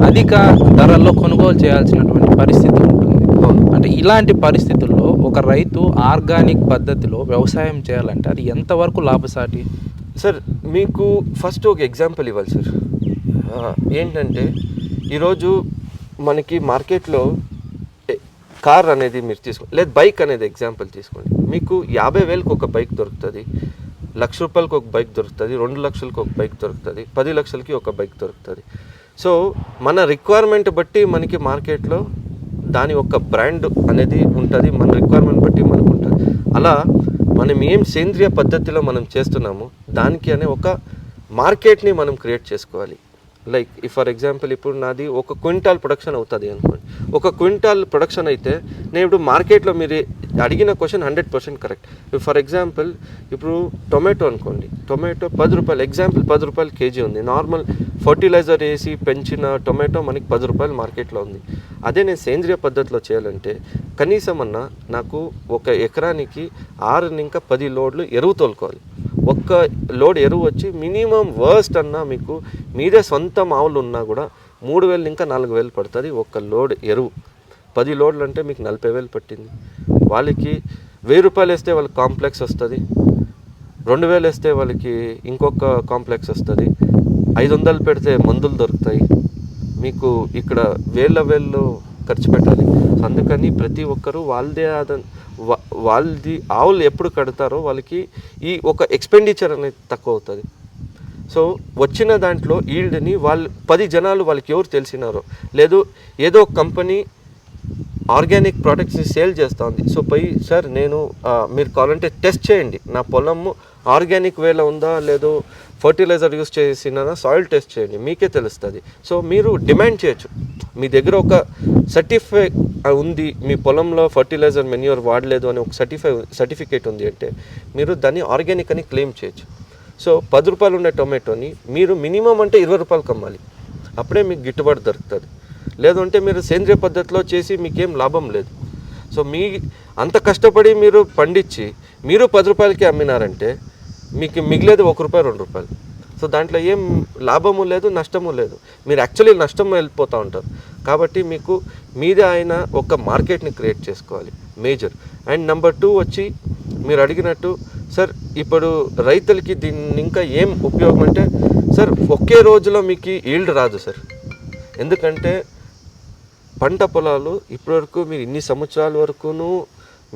అధిక ధరల్లో కొనుగోలు చేయాల్సినటువంటి పరిస్థితి ఉంటుంది. అంటే ఇలాంటి పరిస్థితుల్లో ఒక రైతు ఆర్గానిక్ పద్ధతిలో వ్యవసాయం చేయాలంటే అది ఎంతవరకు లాభసాటి? సార్ మీకు ఫస్ట్ ఒక ఎగ్జాంపుల్ ఇవ్వాలి సార్. ఏంటంటే ఈరోజు మనకి మార్కెట్లో కార్ అనేది మీరు తీసుకోండి, లేదా బైక్ అనేది ఎగ్జాంపుల్ తీసుకోండి. మీకు 50,000కి ఒక బైక్ దొరుకుతుంది, ₹1,00,000 ఒక బైక్ దొరుకుతుంది, 2 లక్షలకు ఒక బైక్ దొరుకుతుంది, 10 లక్షలకి ఒక బైక్ దొరుకుతుంది. సో మన రిక్వైర్మెంట్ బట్టి మనకి మార్కెట్లో దాని ఒక బ్రాండ్ అనేది ఉంటుంది, మన రిక్వైర్మెంట్ బట్టి మనకు ఉంటుంది. అలా మనం ఏం సేంద్రియ పద్ధతిలో మనం చేస్తున్నామో దానికి అనే ఒక మార్కెట్ని మనం క్రియేట్ చేసుకోవాలి. లైక్ ఫర్ ఎగ్జాంపుల్ ఇప్పుడు నాది 1 క్వింటాల్ ప్రొడక్షన్ అవుతుంది అనుకోండి. 1 క్వింటాల్ ప్రొడక్షన్ అయితే నేను ఇప్పుడు మార్కెట్లో మీరు అడిగిన క్వశ్చన్ 100% కరెక్ట్. ఫర్ ఎగ్జాంపుల్ ఇప్పుడు టొమాటో అనుకోండి, టొమాటో ₹10 ఎగ్జాంపుల్ ₹10 కేజీ ఉంది. నార్మల్ ఫర్టిలైజర్ వేసి పెంచిన టొమాటో మనకి ₹10 మార్కెట్లో ఉంది. అదే నేను సేంద్రియ పద్ధతిలో చేయాలంటే కనీసం అన్నా నాకు ఒక ఎకరానికి 6 నుంచి 10 లోడ్లు ఎరువు తోలుకోవాలి. ఒక్క లోడ్ ఎరువు వచ్చి మినిమం వర్స్ట్ అన్నా మీకు మీదే సొంత ఆవులు ఉన్నా కూడా 3,000 ఇంకా 4,000 పడుతుంది ఒక్క లోడ్ ఎరువు. 10 లోడ్లు అంటే మీకు 40,000 పట్టింది. వాళ్ళకి ₹1,000 వేస్తే వాళ్ళకి కాంప్లెక్స్ వస్తుంది, 2,000 వేస్తే వాళ్ళకి ఇంకొక కాంప్లెక్స్ వస్తుంది, 500 పెడితే మందులు దొరుకుతాయి. మీకు ఇక్కడ వేళ్ళు ఖర్చు పెట్టాలి. అందుకని ప్రతి ఒక్కరూ వాళ్ళది ఆవులు ఎప్పుడు కడతారో వాళ్ళకి ఈ ఒక ఎక్స్పెండిచర్ అనేది తక్కువ అవుతుంది. సో వచ్చిన దాంట్లో ఈల్డ్ని వాళ్ళు 10 జనాలు వాళ్ళకి ఎవరు తెలిసినారో లేదు ఏదో కంపెనీ ఆర్గానిక్ ప్రోడక్ట్స్ని సేల్ చేస్తూ ఉంది. సో సార్ నేను మీరు కావాలంటే టెస్ట్ చేయండి, నా పొలము ఆర్గానిక్ వేలో ఉందా లేదో ఫర్టిలైజర్ యూస్ చేసినా సాయిల్ టెస్ట్ చేయండి, మీకే తెలుస్తుంది. సో మీరు డిమాండ్ చేయొచ్చు, మీ దగ్గర ఒక సర్టిఫై ఉంది, మీ పొలంలో ఫర్టిలైజర్ మెన్యూర్ వాడలేదు అని ఒక సర్టిఫికేట్ ఉంది అంటే మీరు దాన్ని ఆర్గానిక్ అని క్లెయిమ్ చేయొచ్చు. సో ₹10 ఉండే టొమాటోని మీరు మినిమం అంటే ₹20 అమ్మాలి, అప్పుడే మీకు గిట్టుబాటు దొరుకుతుంది. లేదంటే మీరు సేంద్రియ పద్ధతిలో చేసి మీకేం లాభం లేదు. సో మీ అంత కష్టపడి మీరు పండించి మీరు ₹10కి అమ్మినారంటే మీకు మిగిలేదు ₹1 ₹2. సో దాంట్లో ఏం లాభము లేదు, నష్టము లేదు, మీరు యాక్చువల్లీ నష్టం వెళ్ళిపోతూ ఉంటారు. కాబట్టి మీకు మీదే అయిన ఒక మార్కెట్ని క్రియేట్ చేసుకోవాలి మేజర్. అండ్ నెంబర్ 2 వచ్చి మీరు అడిగినట్టు సార్ ఇప్పుడు రైతులకి దీన్ని ఇంకా ఏం ఉపయోగం అంటే సార్ ఒకే రోజులో మీకు ఈల్డ్ రాదు సార్. ఎందుకంటే పంట పొలాలు ఇప్పటివరకు మీరు ఇన్ని సంవత్సరాల వరకును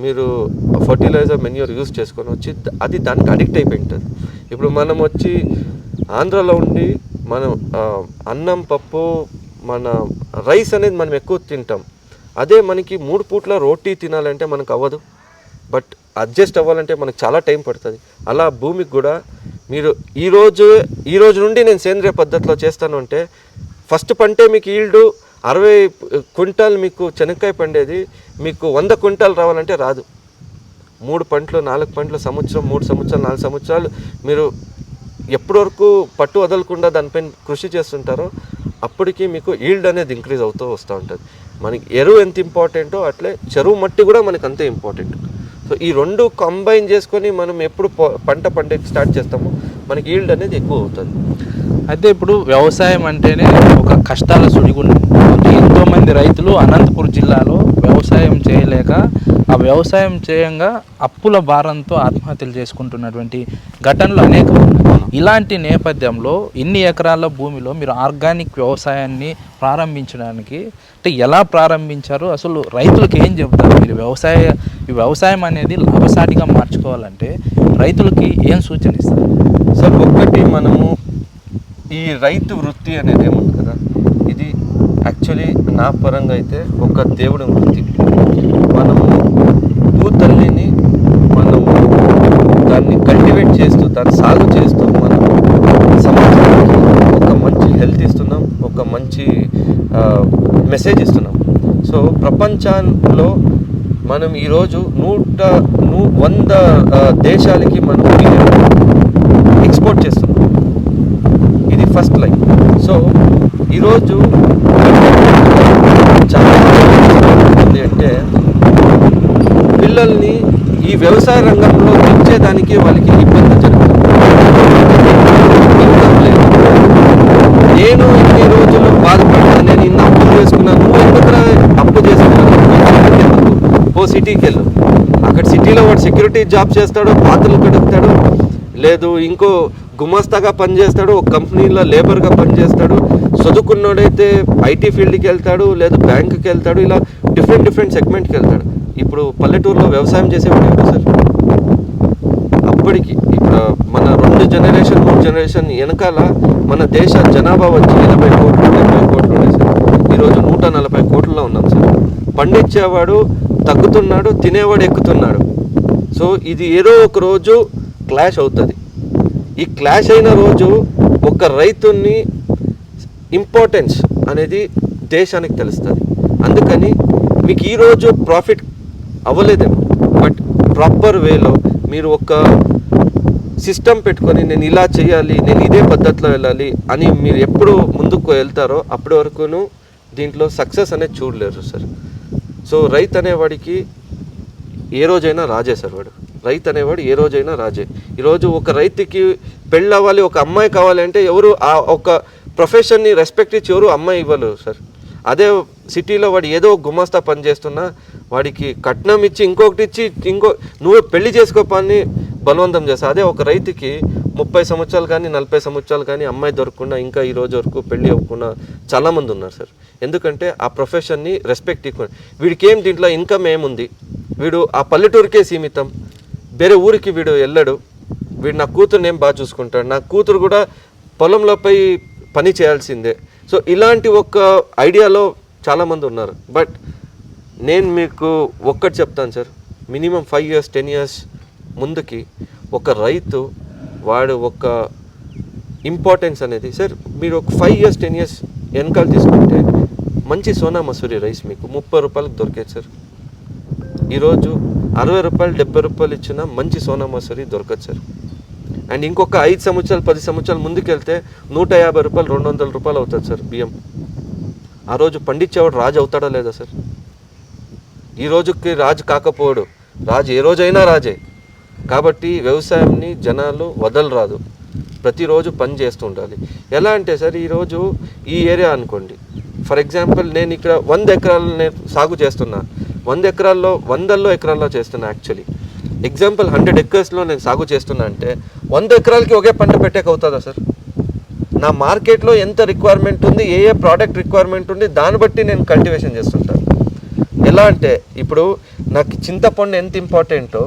మీరు ఫర్టిలైజర్ మెన్యూర్ యూజ్ చేసుకొని వచ్చి అది దానికి అడిక్ట్ అయిపోయి ఉంటుంది. ఇప్పుడు మనం వచ్చి ఆంధ్రాలో ఉండి మనం అన్నం పప్పు మన రైస్ అనేది మనం ఎక్కువ తింటాం. అదే మనకి 3 పూట్ల రోటీ తినాలంటే మనకు అవ్వదు, బట్ అడ్జస్ట్ అవ్వాలంటే మనకు చాలా టైం పడుతుంది. అలా భూమికి కూడా మీరు ఈ రోజు నుండి నేను సేంద్రియ పద్ధతిలో చేస్తాను అంటే ఫస్ట్ పంటే మీకు ఈల్డ్ 60 క్వింటాల్ మీకు చెనక్కాయ పండేది మీకు 100 క్వింటాల్ రావాలంటే రాదు. 3 పంటలు 4 పంటలు సంవత్సరం 3 సంవత్సరాలు 4 సంవత్సరాలు మీరు ఎప్పటి వరకు పట్టు వదలకుండా దానిపైన కృషి చేస్తుంటారో అప్పటికి మీకు ఈల్డ్ అనేది ఇంక్రీజ్ అవుతూ వస్తూ ఉంటుంది. మనకి ఎరువు ఎంత ఇంపార్టెంటో అట్లే చెరువు మట్టి కూడా మనకు అంతే ఇంపార్టెంట్. సో ఈ 2 కంబైన్ చేసుకొని మనం ఎప్పుడు పంట పండేది స్టార్ట్ చేస్తామో మనకి ఈల్డ్ అనేది ఎక్కువ అవుతుంది. అయితే ఇప్పుడు వ్యవసాయం అంటేనే ఒక కష్టాల సుడిగుండం. ఎంతోమంది రైతులు అనంతపురం జిల్లాలో వ్యవసాయం చేయలేక ఆ వ్యవసాయం చేయంగా అప్పుల భారంతో ఆత్మహత్యలు చేసుకుంటున్నటువంటి ఘటనలు అనేకం. ఇలాంటి నేపథ్యంలో ఇన్ని ఎకరాల భూమిలో మీరు ఆర్గానిక్ వ్యవసాయాన్ని ప్రారంభించడానికి అంటే ఎలా ప్రారంభించారు, అసలు రైతులకు ఏం చెబుతారు మీరు? ఈ వ్యవసాయం అనేది లాభసాటిగా మార్చుకోవాలంటే రైతులకి ఏం సూచన ఇస్తారు? సార్ ఒకటి మనము ఈ రైతు వృత్తి అనేది ఏముంటుంది కదా, ఇది యాక్చువల్లీ నా పరంగా అయితే ఒక దేవుడి వృత్తి. మనము భూతల్లిని మనము దాన్ని కల్టివేట్ చేస్తూ దాన్ని సాగు చేస్తూ మనం సమాజానికి ఒక మంచి హెల్త్ ఇస్తున్నాం, ఒక మంచి మెసేజ్ ఇస్తున్నాం. సో ప్రపంచంలో మనం ఈరోజు 100 దేశాలకి మనం ఎక్స్పోర్ట్ చేస్తున్నాం. ఇది ఫస్ట్ లైన్. సో ఈరోజు చాలా ఉంది అంటే పిల్లల్ని ఈ వ్యవసాయ రంగంలో పెంచేదానికి వాళ్ళకి ఇబ్బంది జరుగుతుంది. నేను ఇన్ని రోజులు బాధపడ్డా, నేను ఇన్ని అప్పులు చేసుకున్నాను, నువ్వు ఎందుకు అప్పు చేసుకున్నాను, ఓ సిటీకి వెళ్ళు, అక్కడ సిటీలో వాడు సెక్యూరిటీ జాబ్ చేస్తాడు, పాత్రలు కడుగుతాడు, లేదు ఇంకో గుమస్తాగా పనిచేస్తాడు, ఒక కంపెనీలో లేబర్గా పనిచేస్తాడు, చదువుకున్నోడైతే ఐటీ ఫీల్డ్కి వెళ్తాడు, లేదు బ్యాంకుకి వెళ్తాడు, ఇలా డిఫరెంట్ సెగ్మెంట్కి వెళ్తాడు. ఇప్పుడు పల్లెటూరులో వ్యవసాయం చేసేవాడు ఏంటో సార్, అప్పటికి ఇప్పుడు మన 2 జనరేషన్ 3 జనరేషన్ వెనకాల మన దేశ జనాభా వచ్చి 80 కోట్లు 70 కోట్లు ఉన్నాయి సార్. ఈరోజు 140 కోట్లలో ఉన్నాం సార్. పండించేవాడు తగ్గుతున్నాడు, తినేవాడు ఎక్కుతున్నాడు. సో ఇది ఏదో ఒక రోజు క్లాష్ అవుతుంది. ఈ క్లాష్ అయిన రోజు ఒక రైతుని ఇంపార్టెన్స్ అనేది దేశానికి తెలుస్తుంది. అందుకని మీకు ఈరోజు ప్రాఫిట్ అవ్వలేదేమో, బట్ ప్రాపర్ వేలో మీరు ఒక సిస్టమ్ పెట్టుకొని నేను ఇలా చేయాలి, నేను ఇదే పద్ధతిలో వెళ్ళాలి అని మీరు ఎప్పుడు ముందుకు వెళ్తారో అప్పటి వరకును దీంట్లో సక్సెస్ అనేది చూడలేరు సార్. సో రైతు అనేవాడికి ఏ రోజైనా రాజే సార్. రైతు అనేవాడు ఏ రోజైనా రాజే. ఈరోజు ఒక రైతుకి పెళ్ళి అవ్వాలి, ఒక అమ్మాయి కావాలి అంటే ఎవరు ఆ ఒక ప్రొఫెషన్ని రెస్పెక్ట్ ఇచ్చి ఎవరు అమ్మాయి ఇవ్వలేరు సార్. అదే సిటీలో వాడు ఏదో గుమాస్తా పని చేస్తున్నా వాడికి కట్నం ఇచ్చి ఇంకొకటి ఇచ్చి నువ్వు పెళ్లి చేసుకోపని బలవంతం చేస్తా. అదే ఒక రైతుకి 30 సంవత్సరాలు కానీ 40 సంవత్సరాలు కానీ అమ్మాయి దొరకకుండా ఇంకా ఈ రోజు వరకు పెళ్లి అవ్వకుండా చాలామంది ఉన్నారు సార్. ఎందుకంటే ఆ ప్రొఫెషన్ని రెస్పెక్ట్ ఇవ్వ, వీడికి ఏం దీంట్లో ఇన్కమ్ ఏముంది, వీడు ఆ పల్లెటూరుకే సీమితం, వేరే ఊరికి వీడు వెళ్ళడు, వీడు నా కూతురుని ఏం బాగా చూసుకుంటాడు, నా కూతురు కూడా పొలంలోపై పని చేయాల్సిందే. సో ఇలాంటి ఒక ఐడియాలో చాలామంది ఉన్నారు. బట్ నేను మీకు ఒక్కటి చెప్తాను సార్, మినిమం 5 years 10 years ముందుకి ఒక రైతు వాడు ఒక ఇంపార్టెన్స్ అనేది సార్, మీరు ఒక 5 years 10 years వెనకాల తీసుకుంటే మంచి సోనా మసూరి రైస్ మీకు 30 రూపాయలకు దొరికేది సార్. ఈరోజు 60 రూపాయలు 70 రూపాయలు ఇచ్చిన మంచి సోనా మసూరి దొరకదు సార్. అండ్ ఇంకొక 5 సంవత్సరాలు 10 సంవత్సరాలు ముందుకెళ్తే 150 రూపాయలు 200 రూపాయలు అవుతుంది సార్ బియ్యం. ఆ రోజు పండించేవాడు రాజు అవుతాడా లేదా సార్? ఈ రోజుకి రాజు కాకపోడు, రాజు ఏ రోజైనా రాజే. కాబట్టి వ్యవసాయంని జనాలు వదలరాదు, ప్రతిరోజు పని చేస్తూ ఉండాలి. ఎలా అంటే సార్, ఈరోజు ఈ ఏరియా అనుకోండి, ఫర్ ఎగ్జాంపుల్ నేను ఇక్కడ 100 ఎకరాలు నేను సాగు చేస్తున్నా, 100 ఎకరాల్లో 100 ఎకరాల్లో చేస్తున్నా. యాక్చువల్లీ ఎగ్జాంపుల్ 100 acresలో నేను సాగు చేస్తున్నా అంటే 100 ఎకరాలకి ఒకే పంట పెట్టేకి అవుతుందా సార్? నా మార్కెట్లో ఎంత రిక్వైర్మెంట్ ఉంది, ఏ ప్రోడక్ట్ రిక్వైర్మెంట్ ఉంది, దాన్ని బట్టి నేను కల్టివేషన్ చేస్తుంటాను. ఎలా అంటే ఇప్పుడు నాకు చింతపండు ఎంత ఇంపార్టెంటో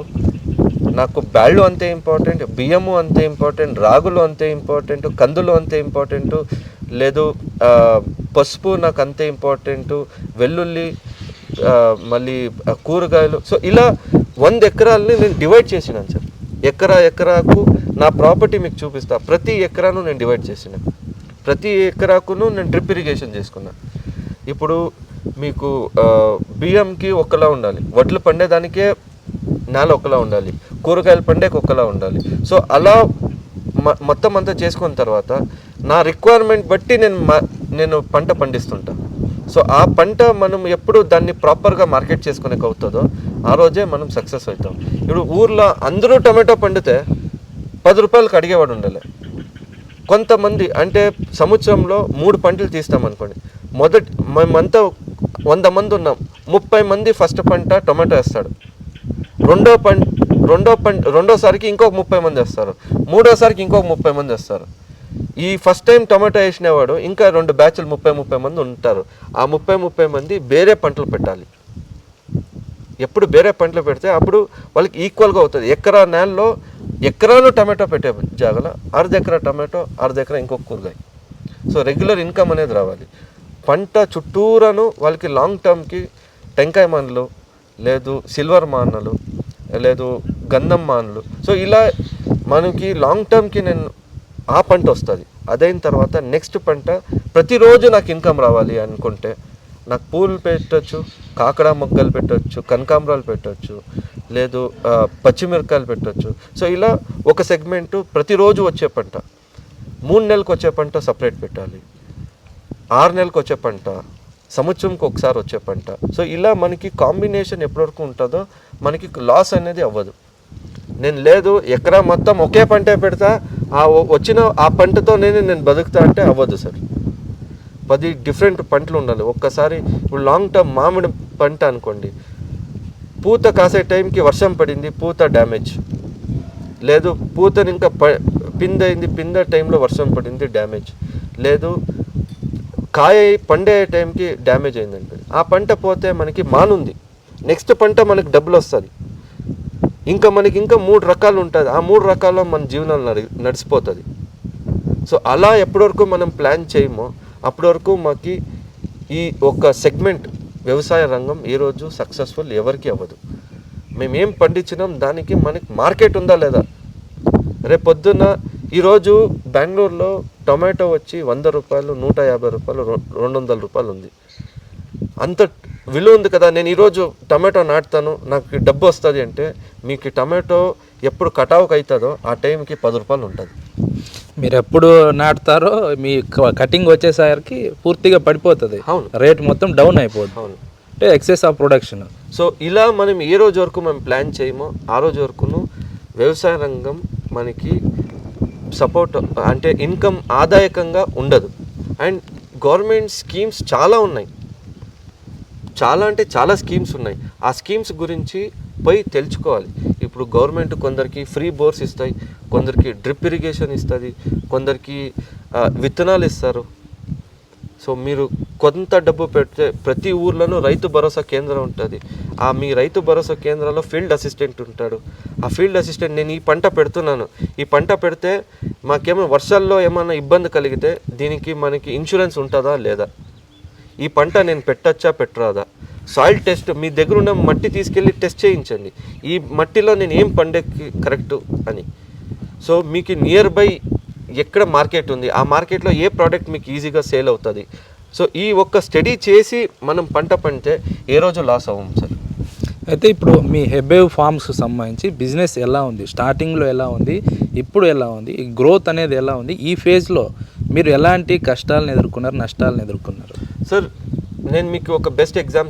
నాకు బ్యాళ్ళు అంతే ఇంపార్టెంట్, బియ్యము అంతే ఇంపార్టెంట్, రాగులు అంతే ఇంపార్టెంట్, కందులు అంతే ఇంపార్టెంటు, లేదు పసుపు నాకు అంతే ఇంపార్టెంటు, వెల్లుల్లి, మళ్ళీ కూరగాయలు. సో ఇలా 100 ఎకరాలని నేను డివైడ్ చేసినాను సార్. ఎకరాకు నా ప్రాపర్టీ మీకు చూపిస్తా. ప్రతి ఎకరాను నేను డివైడ్ చేసినాను, ప్రతి ఎకరాకును నేను డ్రిప్ ఇరిగేషన్ చేసుకున్నాను. ఇప్పుడు మీకు బియ్యంకి ఒకలా ఉండాలి, వడ్లు పండేదానికే నేల ఒకలా ఉండాలి, కూరగాయలు పండేకి ఒకలా ఉండాలి. సో అలా మొత్తం అంతా చేసుకున్న తర్వాత నా రిక్వైర్మెంట్ బట్టి నేను పంట పండిస్తుంటా. సో ఆ పంట మనం ఎప్పుడు దాన్ని ప్రాపర్గా మార్కెట్ చేసుకునేకి అవుతుందో ఆ రోజే మనం సక్సెస్ అవుతాం. ఇప్పుడు ఊర్లో అందరూ టమాటో పండితే 10 రూపాయలకు అడిగేవాడు ఉండాలి. కొంతమంది అంటే సంవత్సరంలో 3 పంటలు తీస్తామనుకోండి, మేమంతా 100 మంది ఉన్నాం, 30 మంది ఫస్ట్ పంట టొమాటో వేస్తాడు, రెండోసారికి ఇంకొక 30 మంది వేస్తారు, మూడోసారికి ఇంకొక 30 మంది వేస్తారు. ఈ ఫస్ట్ టైం టొమాటో వేసినవాడు ఇంకా 2 బ్యాచ్లు 30 మంది ఉంటారు. ఆ 30 మంది వేరే పంటలు పెట్టాలి. ఎప్పుడు వేరే పంటలు పెడితే అప్పుడు వాళ్ళకి ఈక్వల్గా అవుతుంది. ఎకరా నేలలో ఎకరాలు టమాటో పెట్టే జాగల 1/2 ఎకరా టమాటో, 1/2 ఎకరా ఇంకొక కూరగాయ. సో రెగ్యులర్ ఇన్కమ్ అనేది రావాలి. పంట చుట్టూరాను వాళ్ళకి లాంగ్ టర్మ్కి టెంకాయ మానలు, లేదు సిల్వర్ మానలు, లేదు గంధం మానలు. సో ఇలా మనకి లాంగ్ టర్మ్కి నేను ఆ పంట వస్తుంది. అదైన తర్వాత నెక్స్ట్ పంట ప్రతిరోజు నాకు ఇన్కమ్ రావాలి అనుకుంటే నాకు పూలు పెట్టవచ్చు, కాకడా మొగ్గలు పెట్టవచ్చు, కనకాంబరాలు పెట్టవచ్చు, లేదు పచ్చిమిరకాయలు పెట్టవచ్చు. సో ఇలా ఒక సెగ్మెంటు ప్రతిరోజు వచ్చే పంట, 3 నెలలకు వచ్చే పంట సపరేట్ పెట్టాలి, 6 నెలలకు వచ్చే పంట, సంవత్సరంకి ఒకసారి వచ్చే పంట. సో ఇలా మనకి కాంబినేషన్ ఎప్పటివరకు ఉంటుందో మనకి లాస్ అనేది అవ్వదు. నేను లేదు ఎకరా మొత్తం ఒకే పంటే పెడతా, వచ్చిన ఆ పంటతో నేను బతుకుతా అంటే అవ్వదు సార్. 10 డిఫరెంట్ పంటలు ఉండాలి. ఒక్కసారి ఇప్పుడు లాంగ్ టర్మ్ మామిడి పంట అనుకోండి, పూత కాసే టైంకి వర్షం పడింది, పూత డ్యామేజ్, లేదు పూతని ఇంకా పిందైంది, పింద టైంలో వర్షం పడింది, డ్యామేజ్, లేదు కాయ పండే టైంకి డ్యామేజ్ అయిందండి. ఆ పంట పోతే మనకి మానుంది, నెక్స్ట్ పంట మనకి డబ్బులు వస్తుంది. ఇంకా మనకి ఇంకా 3 రకాలు ఉంటుంది, ఆ 3 రకాల్లో మన జీవనాలు నడిచిపోతుంది. సో అలా ఎప్పటివరకు మనం ప్లాన్ చేయమో అప్పటి వరకు మాకు ఈ ఒక సెగ్మెంట్ వ్యవసాయ రంగం ఈరోజు సక్సెస్ఫుల్ ఎవరికి అవ్వదు. మేమేం పండించినాం దానికి మనకి మార్కెట్ ఉందా లేదా. రేపు పొద్దున్న ఈరోజు బెంగళూరులో టొమాటో వచ్చి 100 రూపాయలు, 150 రూపాయలు, 200 రూపాయలు ఉంది. అంత విలువ ఉంది కదా. నేను ఈరోజు టమాటో నాటుతాను, నాకు డబ్బు వస్తుంది అంటే మీకు టమాటో ఎప్పుడు కటావుకి అవుతుందో ఆ టైంకి 10 రూపాయలు ఉంటుంది. మీరు ఎప్పుడు నాటుతారో మీ కటింగ్ వచ్చేసరికి పూర్తిగా పడిపోతుంది, రేట్ మొత్తం డౌన్ అయిపోతుంది. అవును, అంటే ఎక్సెస్ ఆఫ్ ప్రొడక్షన్. సో ఇలా మనం ఏ రోజు వరకు మనం ప్లాన్ చేయమో ఆ రోజు వరకును వ్యవసాయ రంగం మనకి సపోర్ట్ అంటే ఇన్కమ్ ఆదాయకంగా ఉండదు. అండ్ గవర్నమెంట్ స్కీమ్స్ చాలా ఉన్నాయి, చాలా అంటే చాలా స్కీమ్స్ ఉన్నాయి. ఆ స్కీమ్స్ గురించి పోయి తెలుసుకోవాలి. ఇప్పుడు గవర్నమెంట్ కొందరికి ఫ్రీ బోర్స్ ఇస్తాయి, కొందరికి డ్రిప్ ఇరిగేషన్ ఇస్తుంది, కొందరికి విత్తనాలు ఇస్తారు. సో మీరు కొంత డబ్బు పెడితే ప్రతి ఊర్లోనూ రైతు భరోసా కేంద్రం ఉంటుంది. ఆ మీ రైతు భరోసా కేంద్రంలో ఫీల్డ్ అసిస్టెంట్ ఉంటాడు. ఆ ఫీల్డ్ అసిస్టెంట్ నేను ఈ పంట పెడుతున్నాను, ఈ పంట పెడితే మాకేమో వర్షాల్లో ఏమైనా ఇబ్బంది కలిగితే దీనికి మనకి ఇన్సూరెన్స్ ఉంటుందా లేదా, ఈ పంట నేను పెట్టచ్చా పెట్టరాదా, సాయిల్ టెస్ట్ మీ దగ్గర ఉన్న మట్టి తీసుకెళ్ళి టెస్ట్ చేయించండి, ఈ మట్టిలో నేను ఏం పండేకి కరెక్టు అని. సో మీకు నియర్ బై ఎక్కడ మార్కెట్ ఉంది, ఆ మార్కెట్లో ఏ ప్రోడక్ట్ మీకు ఈజీగా సేల్ అవుతుంది. సో ఈ ఒక్క స్టడీ చేసి మనం పంట పండితే ఏ రోజు లాస్ అవ్వం సార్. అయితే ఇప్పుడు మీ హెబేవ్ ఫార్మ్స్కి సంబంధించి బిజినెస్ ఎలా ఉంది, స్టార్టింగ్లో ఎలా ఉంది, ఇప్పుడు ఎలా ఉంది, ఈ గ్రోత్ అనేది ఎలా ఉంది, ఈ ఫేజ్లో మీరు ఎలాంటి కష్టాలను ఎదుర్కొన్నారు, నష్టాలను ఎదుర్కొన్నారు? సార్ నేను మీకు ఒక బెస్ట్ ఎగ్జామ్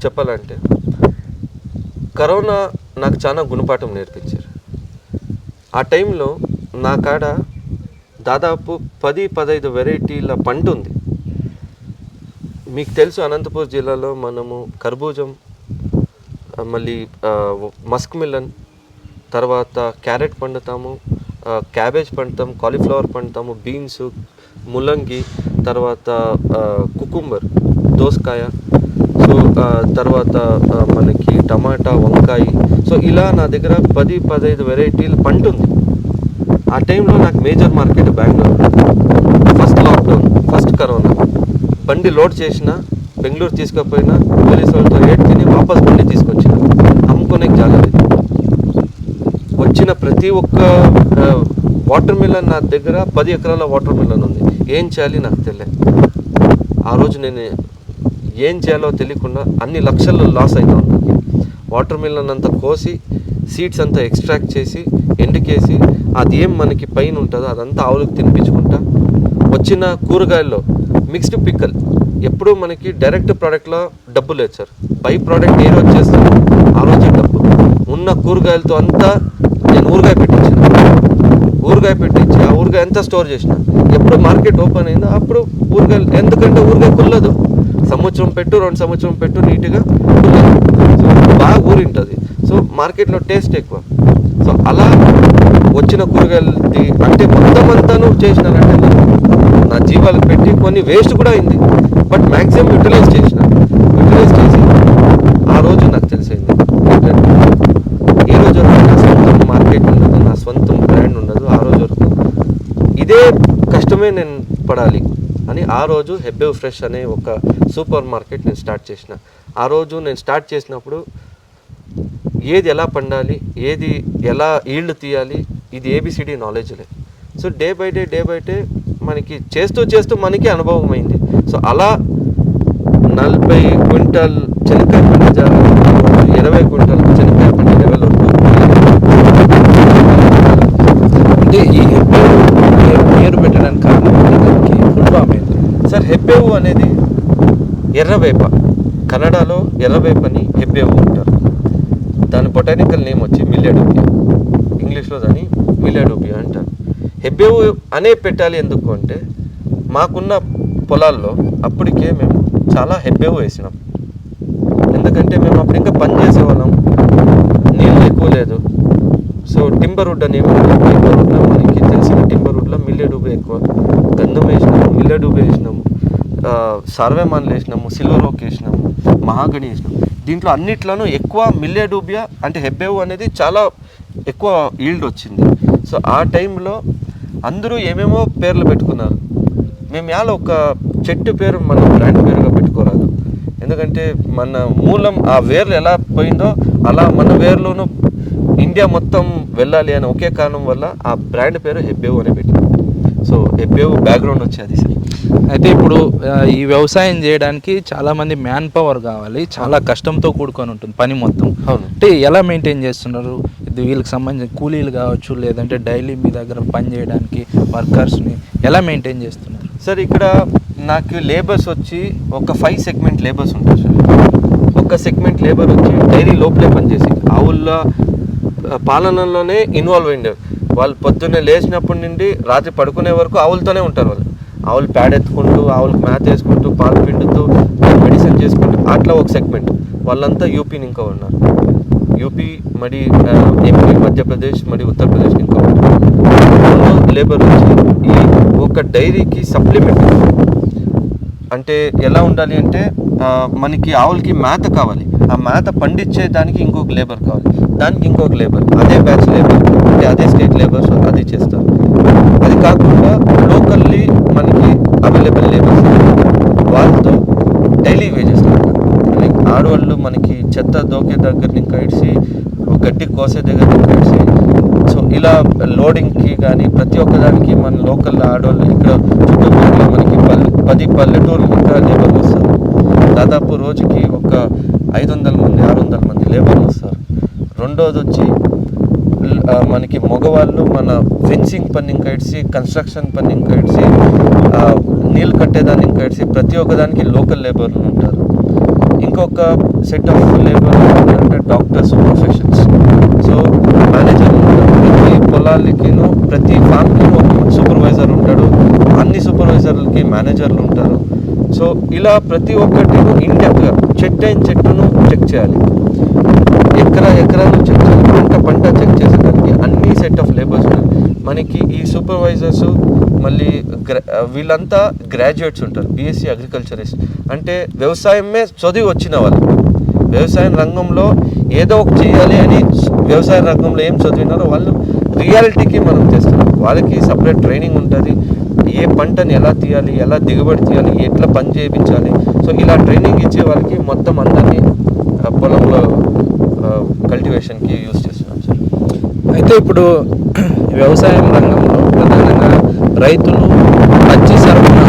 చెప్పాలంటే కరోనా నాకు చాలా గుణపాఠం నేర్పించారు. ఆ టైంలో నా కాడ దాదాపు 10-15 వెరైటీల పంట ఉంది. మీకు తెలుసు అనంతపూర్ జిల్లాలో మనము కర్బూజం, మళ్ళీ మస్క్ మిలన్, తర్వాత క్యారెట్ పండుతాము, క్యాబేజ్ పండుతాము, కాలీఫ్లవర్ పండుతాము, బీన్స్, ముల్లంగి, తర్వాత కుకుంబర్, దోసకాయ, సో తర్వాత మనకి టమాటా, వంకాయ. సో ఇలా నా దగ్గర 10-15 వెరైటీల పంట ఉంది. ఆ టైంలో నాకు major market Bengaluru. First lockdown, first corona, బండి లోడ్ చేసిన బెంగళూరు తీసుకుపోయినా పోలీసు వాళ్ళతో రేట్ తిని వాపస్ బండి తీసుకొచ్చిన, అమ్ముకునే జాగలేదు. వచ్చిన ప్రతి ఒక్క వాటర్ మిలన్ నా దగ్గర 10 ఎకరాల వాటర్ మిలన్ ఉంది. ఏం చేయాలి నాకు తెలియదు. ఆ రోజు నేను ఏం చేయాలో తెలియకుండా అన్ని లక్షల్లో లాస్ అవుతా ఉంది. వాటర్ మిలన్ అంతా కోసి సీడ్స్ అంతా ఎక్స్ట్రాక్ట్ చేసి ఎండుకేసి అది ఏం మనకి పైన ఉంటుందో అదంతా ఆవులకు తినిపించుకుంటా. వచ్చిన కూరగాయల్లో మిక్స్డ్ పిక్కల్, ఎప్పుడు మనకి డైరెక్ట్ ప్రోడక్ట్లో డబ్బు లేదు సార్. బై ప్రోడక్ట్ ఏ రోజు చేస్తాను ఆ రోజే డబ్బు. ఉన్న కూరగాయలతో అంతా నేను ఊరగాయ పెట్టించాను. ఊరగాయ పెట్టించి ఆ ఊరగాయ అంతా స్టోర్ చేసిన. ఎప్పుడు మార్కెట్ ఓపెన్ అయిందో అప్పుడు ఊరగాయలు, ఎందుకంటే ఊరగాయ కుల్లదు. సంవత్సరం పెట్టు, 2 సంవత్సరం పెట్టు, నీట్గా కుల్లదు. సో బాగా ఊరింటుంది. సో మార్కెట్లో టేస్ట్ ఎక్కువ. సో అలా వచ్చిన కూరగాయలది అంటే మొత్తం అంతాను చేసినానంటే నా జీవాలకు పెట్టి కొన్ని వేస్ట్ కూడా అయింది, బట్ మ్యాక్సిమం యూటిలైజ్ చేసి ఆ రోజు నాకు తెలిసింది ఏ రోజు వరకు నా సొంతం మార్కెట్ ఉండదు, నా సొంతం బ్రాండ్ ఉండదు. ఆ రోజు వరకు ఇదే కష్టమే నేను పడాలి. అని ఆ రోజు హెబ్బేవ్ ఫ్రెష్ అనే ఒక సూపర్ మార్కెట్ నేను స్టార్ట్ చేసిన. ఆ రోజు నేను స్టార్ట్ చేసినప్పుడు ఏది ఎలా పండాలి, ఏది ఎలా ఈల్డ్ తీయాలి, ఇది ఏబిసిడి నాలెడ్జ్ లేదు. సో డే బై డే మనకి చేస్తూ మనకి అనుభవం అయింది. సో అలా 40 క్వింటాల్ చెనక్కాయ పండే 20 క్వింటాల్ చెనక్కాయ పండే లెవెల్ వరకు. అంటే ఈ పేరు పెట్టడానికి కారణం దానికి ఫుల్ ఫామ్ ఏంటి సార్? హెబ్బేవు అనేది ఎర్రవేప, కన్నడలో ఎర్రవేపని హెబ్బేవు అంటారు. దాని బొటానికల్ నేమ్ వచ్చి మిల్లెడూబియా, ఇంగ్లీష్లో దాన్ని మిల్లెడూబియా అంటారు. హెబ్బేవు అనే పెట్టాలి ఎందుకు అంటే మాకున్న పొలాల్లో అప్పటికే మేము చాలా హెబ్బేవు వేసినాం. ఎందుకంటే మేము అప్పుడు ఇంకా పని చేసేవాళ్ళం, నీళ్ళు ఎక్కువ లేదు. సో టింబర్ వుడ్ అనేవి టింబర్ వుడ్లో మనకి తెలిసిన టింబర్ వుడ్లో మిల్లెడూబియా ఎక్కువ. గంధం వేసినాము, మిల్లెడూబియా వేసినాము, సార్వేమాన్లు వేసినాము, సిల్వర్ ఓక్ వేసినాము, మహాగణి వేసినాము. దీంట్లో అన్నిట్లోనూ ఎక్కువ మిల్లెడూబియా అంటే హెబ్బేవు అనేది చాలా ఎక్కువ ఈల్డ్ వచ్చింది. సో ఆ టైంలో అందరూ ఏమేమో పేర్లు పెట్టుకున్నారు. మేము యాలో ఒక చెట్టు పేరు మన బ్రాండ్ పేరుగా పెట్టుకోరాదు. ఎందుకంటే మన మూలం ఆ వేర్లు ఎలా పోయిందో అలా మన వేర్లోనూ ఇండియా మొత్తం వెళ్ళాలి అని ఒకే కారణం వల్ల ఆ బ్రాండ్ పేరు హెబ్బేవు అని పెట్టింది. సో హెబ్బేవు బ్యాక్గ్రౌండ్ వచ్చేది సార్. అయితే ఇప్పుడు ఈ వ్యవసాయం చేయడానికి చాలామంది మ్యాన్ పవర్ కావాలి, చాలా కష్టంతో కూడుకొని ఉంటుంది పని మొత్తం. అవును. అంటే ఎలా మెయింటైన్ చేస్తున్నారు? ఇది వీళ్ళకి సంబంధించిన కూలీలు కావచ్చు, లేదంటే డైలీ మీ దగ్గర పని చేయడానికి వర్కర్స్ని ఎలా మెయింటైన్ చేస్తున్నారు సార్? ఇక్కడ నాకు లేబర్స్ వచ్చి ఒక 5 సెగ్మెంట్ లేబర్స్ ఉంటారు సార్. ఒక సెగ్మెంట్ లేబర్ వచ్చి డైరీ లోపలే పనిచేసి ఆవుల పాలనలోనే ఇన్వాల్వ్ అయ్యారు. వాళ్ళు పొద్దున్నే లేచినప్పటి నుండి రాత్రి పడుకునే వరకు ఆవులతోనే ఉంటారు. వాళ్ళు ఆవులు ప్యాడ్ ఎత్తుకుంటూ, ఆవులకు మ్యాథ్ వేసుకుంటూ, పాలు పిండుతూ, మెడిసిన్ చేసుకుంటూ అట్లా ఒక సెగ్మెంట్. వాళ్ళంతా యూపీని ఇంకా ఉన్నారు. యూపీ మరి ఎంపీ, మధ్యప్రదేశ్ మరి ఉత్తరప్రదేశ్ ఇంకా ఉంటారు. లేబర్ వచ్చి ఈ ఒక డైరీకి సప్లిమెంట్ అంటే ఎలా ఉండాలి అంటే మనకి ఆవులకి మేత కావాలి, ఆ మేత పండించే దానికి ఇంకొక లేబర్ కావాలి, దానికి ఇంకొక లేబర్, అదే బ్యాచ్ లేబర్ అంటే అదే స్టేట్ లేబర్స్ అది చేస్తారు. అది కాకుండా లోకల్లీ మనకి అవైలబుల్ లేబర్స్ వాళ్ళతో డైలీ వేజెస్ లైక్ ఆడవాళ్ళు మనకి చెత్త దోకే దగ్గర నుంచి ఇడిసి గడ్డి కోసే దగ్గర నుంచి ఇడిసి, సో ఇలా లోడింగ్కి కానీ ప్రతి ఒక్కదానికి మన లోకల్ ఆడవాళ్ళు ఇక్కడ చుట్టుపక్కల మనకి 10 పల్లెటూర్లు ఇంకా లేబర్లు వస్తారు. దాదాపు రోజుకి ఒక 500 మంది 600 మంది లేబర్లు వస్తారు. రెండోది వచ్చి మనకి మగవాళ్ళు మన ఫెన్సింగ్ పని ఇంకా ఇడిసి, కన్స్ట్రక్షన్ పని ఇంకా ఇడిసి, నీళ్ళు కట్టేదాన్ని ఇంకా ఇడిసి ప్రతి ఒక్కదానికి లోకల్ లేబర్లు ఉంటారు. ఇంకొక సెట్ ఆఫ్ లేబర్ అంటే డాక్టర్స్, ప్రొఫెషన్స్. సో మేనేజర్ ఉంటారు. ప్రతి పొలాలకిను ప్రతి ఫామ్కి ఒక సూపర్వైజర్ ఉంటాడు, అన్ని సూపర్వైజర్లకి మేనేజర్లు ఉంటారు. సో ఇలా ప్రతి ఒక్కటిను ఇన్డెప్త్గా చెట్టును చెక్ చేయాలి, ఎకరాలు చెక్ చేయాలి, పంట చెక్ చేసేదానికి అన్ని సెట్ ఆఫ్ లేబర్స్ ఉంటారు. మనకి ఈ సూపర్వైజర్స్ మళ్ళీ వీళ్ళంతా గ్రాడ్యుయేట్స్ ఉంటారు, బీఎస్సీ అగ్రికల్చరిస్ట్ అంటే వ్యవసాయమే చదివి వచ్చిన వాళ్ళు. వ్యవసాయ రంగంలో ఏదో ఒకటి చేయాలి అని వ్యవసాయ రంగంలో ఏం చదివినారో వాళ్ళు రియాలిటీకి మనం తెస్తున్నాం. వాళ్ళకి సపరేట్ ట్రైనింగ్ ఉంటుంది, ఏ పంటని ఎలా తీయాలి, ఎలా దిగుబడి తీయాలి, ఎట్లా పని చేయించాలి. సో ఇలా ట్రైనింగ్ ఇచ్చే వాళ్ళకి మొత్తం అందరినీ పొలంలో కల్టివేషన్కి యూజ్ చేస్తున్నాం సార్. అయితే ఇప్పుడు వ్యవసాయం రంగంలో ప్రధానంగా రైతులు పచ్చి సరుకును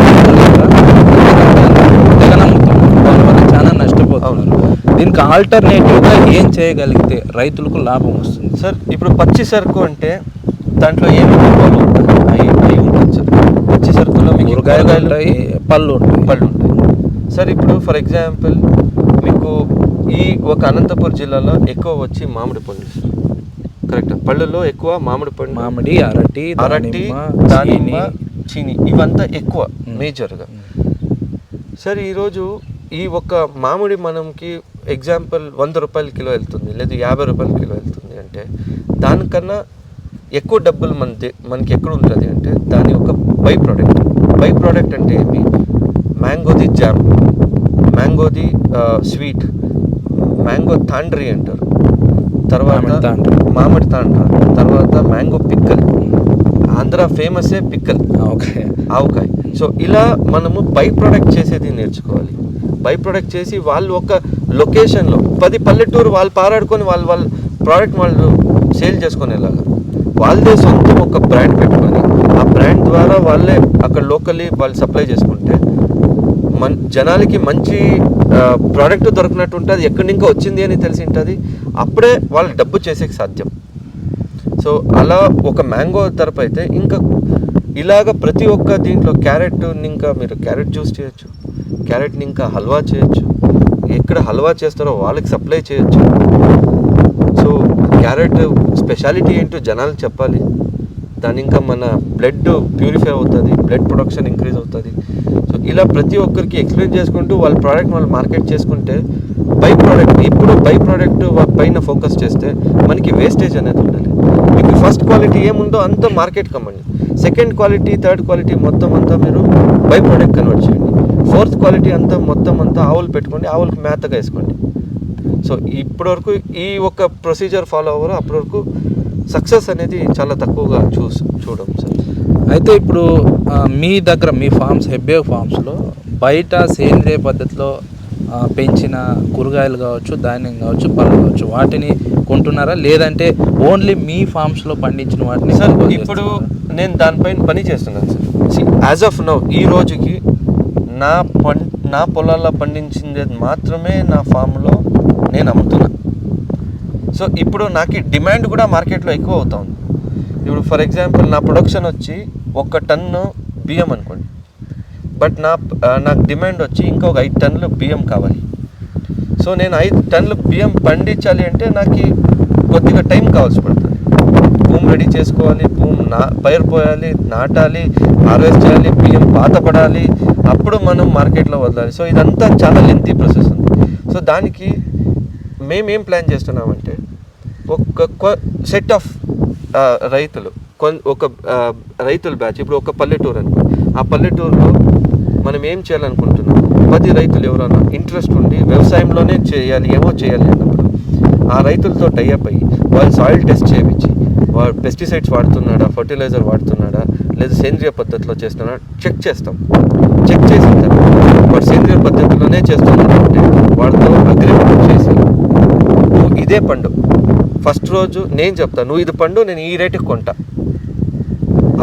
తెగనమ్ముతున్నారు, దానివల్ల చాలా నష్టపోతున్నారు. దీనికి ఆల్టర్నేటివ్గా ఏం చేయగలిగితే రైతులకు లాభం వస్తుంది సార్? ఇప్పుడు పచ్చి సరుకు అంటే దాంట్లో ఏమేమి పళ్ళు ఉంటాయి అవి ఉంటుంది సార్. పచ్చి సరుకులో మీకు కూరగాయలు ఉంటాయి, పళ్ళు ఉంటాయి సార్. ఇప్పుడు ఫర్ ఎగ్జాంపుల్ మీకు ఈ ఒక అనంతపురం జిల్లాలో ఎక్కువ వచ్చి మామిడి పండ్లు సార్. కరెక్ట్. పళ్ళులో ఎక్కువ మామిడి పండు, మామిడి, అరటి, దానిమ్మ, చీని ఇవంతా ఎక్కువ మేజర్గా. సార్ ఈరోజు ఈ ఒక మామిడి మనకి ఎగ్జాంపుల్ 100 రూపాయల కిలో వెళ్తుంది, లేదా 50 రూపాయల కిలో వెళ్తుంది అంటే దానికన్నా ఎక్కువ డబ్బులు మనకి ఎక్కడ ఉంటుంది అంటే దాని ఒక బై ప్రోడక్ట్ అంటే ఏమి? మ్యాంగోది జామ్, మ్యాంగోది స్వీట్, మ్యాంగో తాండ్రీ అంటారు, తర్వాత మామిడి తాండ్ర, తర్వాత మ్యాంగో పిక్కల్. ఆంధ్ర ఫేమసే పిక్కల్, ఆవకాయ. సో ఇలా మనము బై ప్రోడక్ట్ చేసేది నేర్చుకోవాలి. బై ప్రోడక్ట్ చేసి వాళ్ళు ఒక లొకేషన్లో 10 పల్లెటూరు వాళ్ళు పారాడుకొని వాళ్ళ ప్రోడక్ట్ వాళ్ళు సేల్ చేసుకునేలాగా వాళ్ళదే సొంతం ఒక బ్రాండ్ పెట్టుకొని ఆ బ్రాండ్ ద్వారా వాళ్ళే అక్కడ లోకల్లీ వాళ్ళు సప్లై చేసుకుంటే జనాలకి మంచి ప్రోడక్ట్ దొరికినట్టు ఉంటుంది, ఎక్కడి ఇంకా వచ్చింది అని తెలిసి ఉంటుంది. అప్పుడే వాళ్ళు డబ్బు చేసేకి సాధ్యం. సో అలా ఒక మ్యాంగో తరపు అయితే ఇంకా ఇలాగ ప్రతి ఒక్క దీంట్లో క్యారెట్ని ఇంకా మీరు క్యారెట్ జ్యూస్ చేయొచ్చు, క్యారెట్ని ఇంకా హల్వా చేయొచ్చు, ఎక్కడ హల్వా చేస్తారో వాళ్ళకి సప్లై చేయొచ్చు. సో క్యారెట్ స్పెషాలిటీ ఏంటో జనాలకు చెప్పాలి. దాని ఇంకా మన బ్లడ్ ప్యూరిఫై అవుతుంది, బ్లడ్ ప్రొడక్షన్ ఇంక్రీజ్ అవుతుంది. సో ఇలా ప్రతి ఒక్కరికి ఎక్స్ప్లెయిన్ చేసుకుంటూ వాళ్ళ ప్రోడక్ట్ వాళ్ళు మార్కెట్ చేసుకుంటే బై ప్రోడక్ట్ ఇప్పుడు బై ప్రోడక్ట్ పైన ఫోకస్ చేస్తే మనకి వేస్టేజ్ అనేది ఉండాలి. మీకు ఫస్ట్ క్వాలిటీ ఏముందో అంతా మార్కెట్ కమ్మండి, సెకండ్ క్వాలిటీ థర్డ్ క్వాలిటీ మొత్తం అంతా మీరు బై ప్రోడక్ట్ కన్వర్ట్ చేయండి, ఫోర్త్ క్వాలిటీ అంతా మొత్తం అంతా ఆవులు పెట్టుకోండి, ఆవులకు మేతగా వేసుకోండి. సో ఇప్పటివరకు ఈ ఒక ప్రొసీజర్ ఫాలో అవ్వరు, అప్పటి వరకు సక్సెస్ అనేది చాలా తక్కువగా చూడం సార్. అయితే ఇప్పుడు మీ దగ్గర మీ ఫార్మ్స్ హెబ్బే ఫార్మ్స్లో బయట సేంద్రియ పద్ధతిలో పెంచిన కూరగాయలు కావచ్చు, ధాన్యం కావచ్చు, పళ్ళు కావచ్చు, వాటిని కొంటున్నారా లేదంటే ఓన్లీ మీ ఫార్మ్స్లో పండించిన వాటిని? సార్ ఇప్పుడు నేను దానిపైన పని చేస్తున్నాను సార్. యాజ్ ఆఫ్ నౌ ఈ రోజుకి నా పొలాల్లో పండించింది మాత్రమే నా ఫామ్లో నేను అమ్ముతున్నా. సో ఇప్పుడు నాకు డిమాండ్ కూడా మార్కెట్లో ఎక్కువ అవుతుంది. ఇప్పుడు ఫర్ ఎగ్జాంపుల్ నా ప్రొడక్షన్ వచ్చి 1 టన్ను బియ్యం అనుకోండి, బట్ నాకు డిమాండ్ వచ్చి ఇంకొక 5 టన్నులు బియ్యం కావాలి. సో నేను 5 టన్నులు బియ్యం పండించాలి అంటే నాకు కొద్దిగా టైం కావాల్సి పడుతుంది. భూమి రెడీ చేసుకోవాలి, పైరు పోయాలి, నాటాలి, హార్వెస్ట్ చేయాలి, బియ్యం పాతపడాలి, అప్పుడు మనం మార్కెట్లో వదలాలి. సో ఇదంతా చాలా లెంతీ ప్రాసెస్ ఉంది. సో దానికి మేమేం ప్లాన్ చేస్తున్నామంటే ఒక సెట్ ఆఫ్ రైతులు ఒక రైతుల బ్యాచ్, ఇప్పుడు ఒక పల్లెటూరు అనుకో, ఆ పల్లెటూరులో మనం ఏం చేయాలనుకుంటున్నాం, 10 రైతులు ఎవరైనా ఇంట్రెస్ట్ ఉండి వ్యవసాయంలోనే చేయాలి అన్నప్పుడు ఆ రైతులతో టైఅప్ అయ్యి వాళ్ళు సాయిల్ టెస్ట్ చేయించి వాడు పెస్టిసైడ్స్ వాడుతున్నాడా, ఫర్టిలైజర్ వాడుతున్నాడా, లేదా సేంద్రియ పద్ధతిలో చేస్తున్నాడా చెక్ చేస్తాం. చెక్ చేసిన తర్వాత వాడు సేంద్రియ పద్ధతిలోనే చేస్తున్నాడంటే వాడితో అగ్రిమెంట్ చేసి నువ్వు ఇదే పండు ఫస్ట్ రోజు నేను చెప్తాను, నువ్వు ఇది పండు నేను ఈ రేటుకి కొంటా,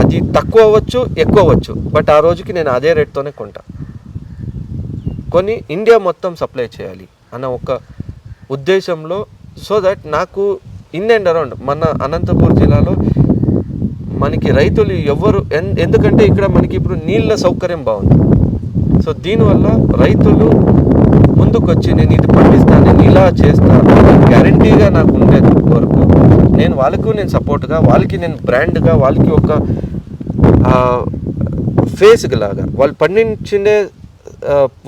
అది తక్కువ అవ్వచ్చు ఎక్కువ అవ్వచ్చు, బట్ ఆ రోజుకి నేను అదే రేట్తోనే కొంటా, కొని ఇండియా మొత్తం సప్లై చేయాలి అన్న ఒక ఉద్దేశంలో. సో దట్ నాకు ఇన్ అండ్ అరౌండ్ మన అనంతపూర్ జిల్లాలో మనకి రైతులు ఎవరు ఎందుకంటే ఇక్కడ మనకి ఇప్పుడు నీళ్ళ సౌకర్యం బాగుంది. సో దీనివల్ల రైతులు ముందుకొచ్చి నేను ఇది పండిస్తాను, నేను ఇలా చేస్తాను గ్యారంటీగా నాకు ఉండే వరకు నేను సపోర్ట్గా వాళ్ళకి నేను బ్రాండ్గా వాళ్ళకి ఒక ఫేస్ లాగా వాళ్ళు పండించే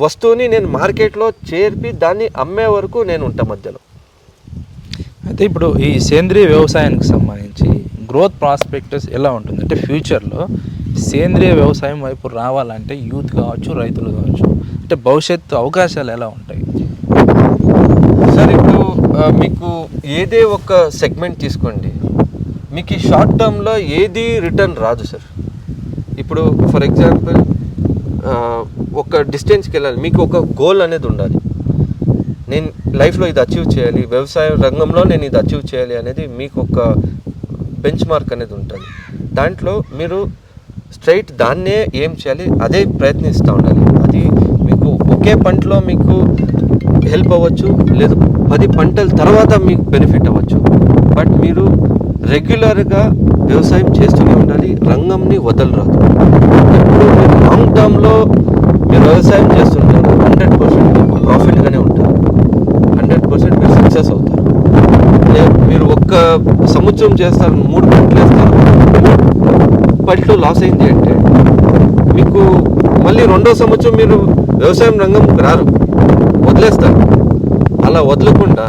వస్తువుని నేను మార్కెట్లో చేర్పి దాన్ని అమ్మే వరకు నేను ఉంటా మధ్యలో. అయితే ఇప్పుడు ఈ సేంద్రియ వ్యవసాయానికి సంబంధించి గ్రోత్ ప్రాస్పెక్టస్ ఎలా ఉంటుంది అంటే ఫ్యూచర్లో సేంద్రియ వ్యవసాయం వైపు రావాలంటే యూత్ కావచ్చు, రైతులు కావచ్చు, అంటే భవిష్యత్తు అవకాశాలు ఎలా ఉంటాయి సార్? ఇప్పుడు మీకు ఏదే ఒక సెగ్మెంట్ తీసుకోండి, మీకు ఈ షార్ట్ టర్మ్లో ఏది రిటర్న్ రాదు సార్. ఇప్పుడు ఫర్ ఎగ్జాంపుల్ ఒక డిస్టెన్స్కి వెళ్ళాలి, మీకు ఒక గోల్ అనేది ఉండాలి, నేను లైఫ్లో ఇది అచీవ్ చేయాలి, వ్యవసాయ రంగంలో నేను ఇది అచీవ్ చేయాలి అనేది మీకు ఒక బెంచ్ మార్క్ అనేది ఉంటుంది. దాంట్లో మీరు స్ట్రైట్ దాన్నే ఏం చేయాలి అదే ప్రయత్నిస్తూ ఉండాలి. అది మీకు ఒకే పంటలో మీకు హెల్ప్ అవ్వచ్చు, లేదు 10 పంటల తర్వాత మీకు బెనిఫిట్ అవ్వచ్చు, బట్ మీరు రెగ్యులర్గా వ్యవసాయం చేస్తూనే ఉండాలి, రంగంని వదలరాదు. ఎప్పుడు మీరు లాంగ్ టర్మ్లో మీరు వ్యవసాయం చేస్తుంటారు 100% మీకు ప్రాఫిట్గానే ఉంటారు, 100% మీరు సక్సెస్ అవుతారు. మీరు ఒక్క సంవత్సరం చేస్తారు, 3 పంటలు వేస్తారు, 3 పంటలు లాస్ అయింది అంటే మీకు మళ్ళీ 2వ సంవత్సరం మీరు వ్యవసాయం రంగంకి రారు, వదిలేస్తారు. అలా వదలకుండా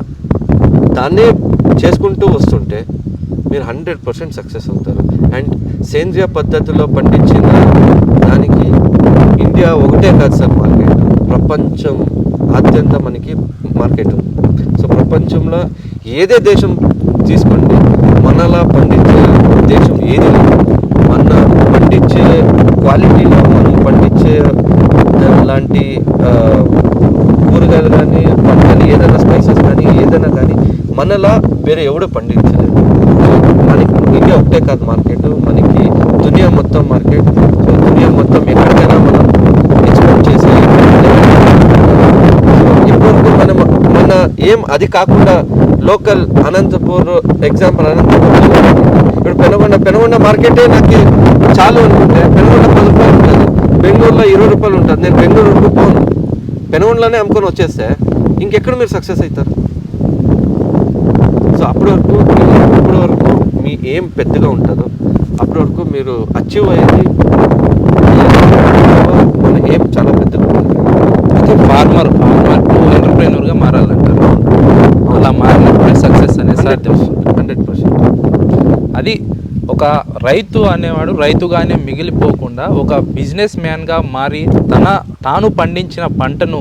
దాన్నే చేసుకుంటూ వస్తుంటే మీరు 100% సక్సెస్ అవుతారు. అండ్ సేంద్రియ పద్ధతిలో పండించిన దానికి ఇండియా ఒకటే కాదు సార్ మార్కెట్, ప్రపంచం ఆద్యంత మనకి మార్కెట్ ఉంది. సో ప్రపంచంలో ఏదే దేశం తీసుకోండి, మనలా పండించే దేశం ఏది లేదు. మన పండించే క్వాలిటీలో మనం పండించే లాంటి కూరగాయలు కానీ పంటలు ఏదైనా స్పైసెస్ కానీ ఏదైనా కానీ మనలా వేరే ఎవడు పండించలేదు. మనకి ఇండియా ఒకటే కాదు మార్కెట్, మనకి దునియా మొత్తం మార్కెట్. సో దునియా మొత్తం ఎక్కడికైనా మనం ఎక్స్పోర్ట్ చేసే ఇప్పటివరకు మనం మన ఏం అది కాకుండా లోకల్ అనంతపూర్ ఎగ్జాంపుల్ అనంతపూర్ ఇప్పుడు పెనుగొండ మార్కెటే నాకు చాలు అనుకుంటే పెనుగొండ 10 రూపాయలు ఉంటుంది, బెంగళూరులో 20 రూపాయలు ఉంటుంది. నేను బెంగళూరు వరకు పోను, పెనుగొండలోనే అమ్ముకొని వచ్చేస్తే ఇంకెక్కడ మీరు సక్సెస్ అవుతారు? సో అప్పటి వరకు మీ ఏం పెద్దగా ఉంటుందో అప్పటి వరకు మీరు అచీవ్ అయ్యేది మన ఏం చాలా పెద్దగా ఉంటుంది. అయితే ఫార్మర్ టు ఎంటర్ప్రెన్యూర్గా మారాలంటారు. అలా మారినప్పుడే సక్సెస్ అనేది సాధ్యం. 100%. అది ఒక రైతు అనేవాడు రైతుగానే మిగిలిపోకుండా ఒక బిజినెస్ మ్యాన్గా మారి తాను పండించిన పంటను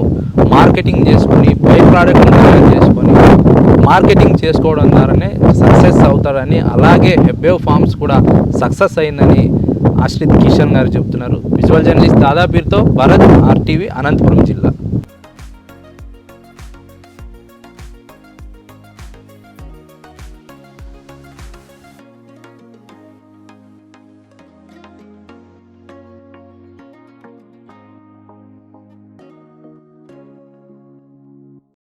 మార్కెటింగ్ చేసుకొని బై ప్రోడక్ట్ని తయారు చేసుకొని మార్కెటింగ్ చేసుకోవడం ద్వారానే సక్సెస్ అవుతాడని, అలాగే హెబ్బేవ్ ఫార్మ్స్ కూడా సక్సెస్ అయిందని ఆశ్రిత్ కిషన్ గారు చెప్తున్నారు. విజువల్ జర్నలిస్ట్ దాదాపీర్తో భరత్, RTV, అనంతపురం జిల్లా.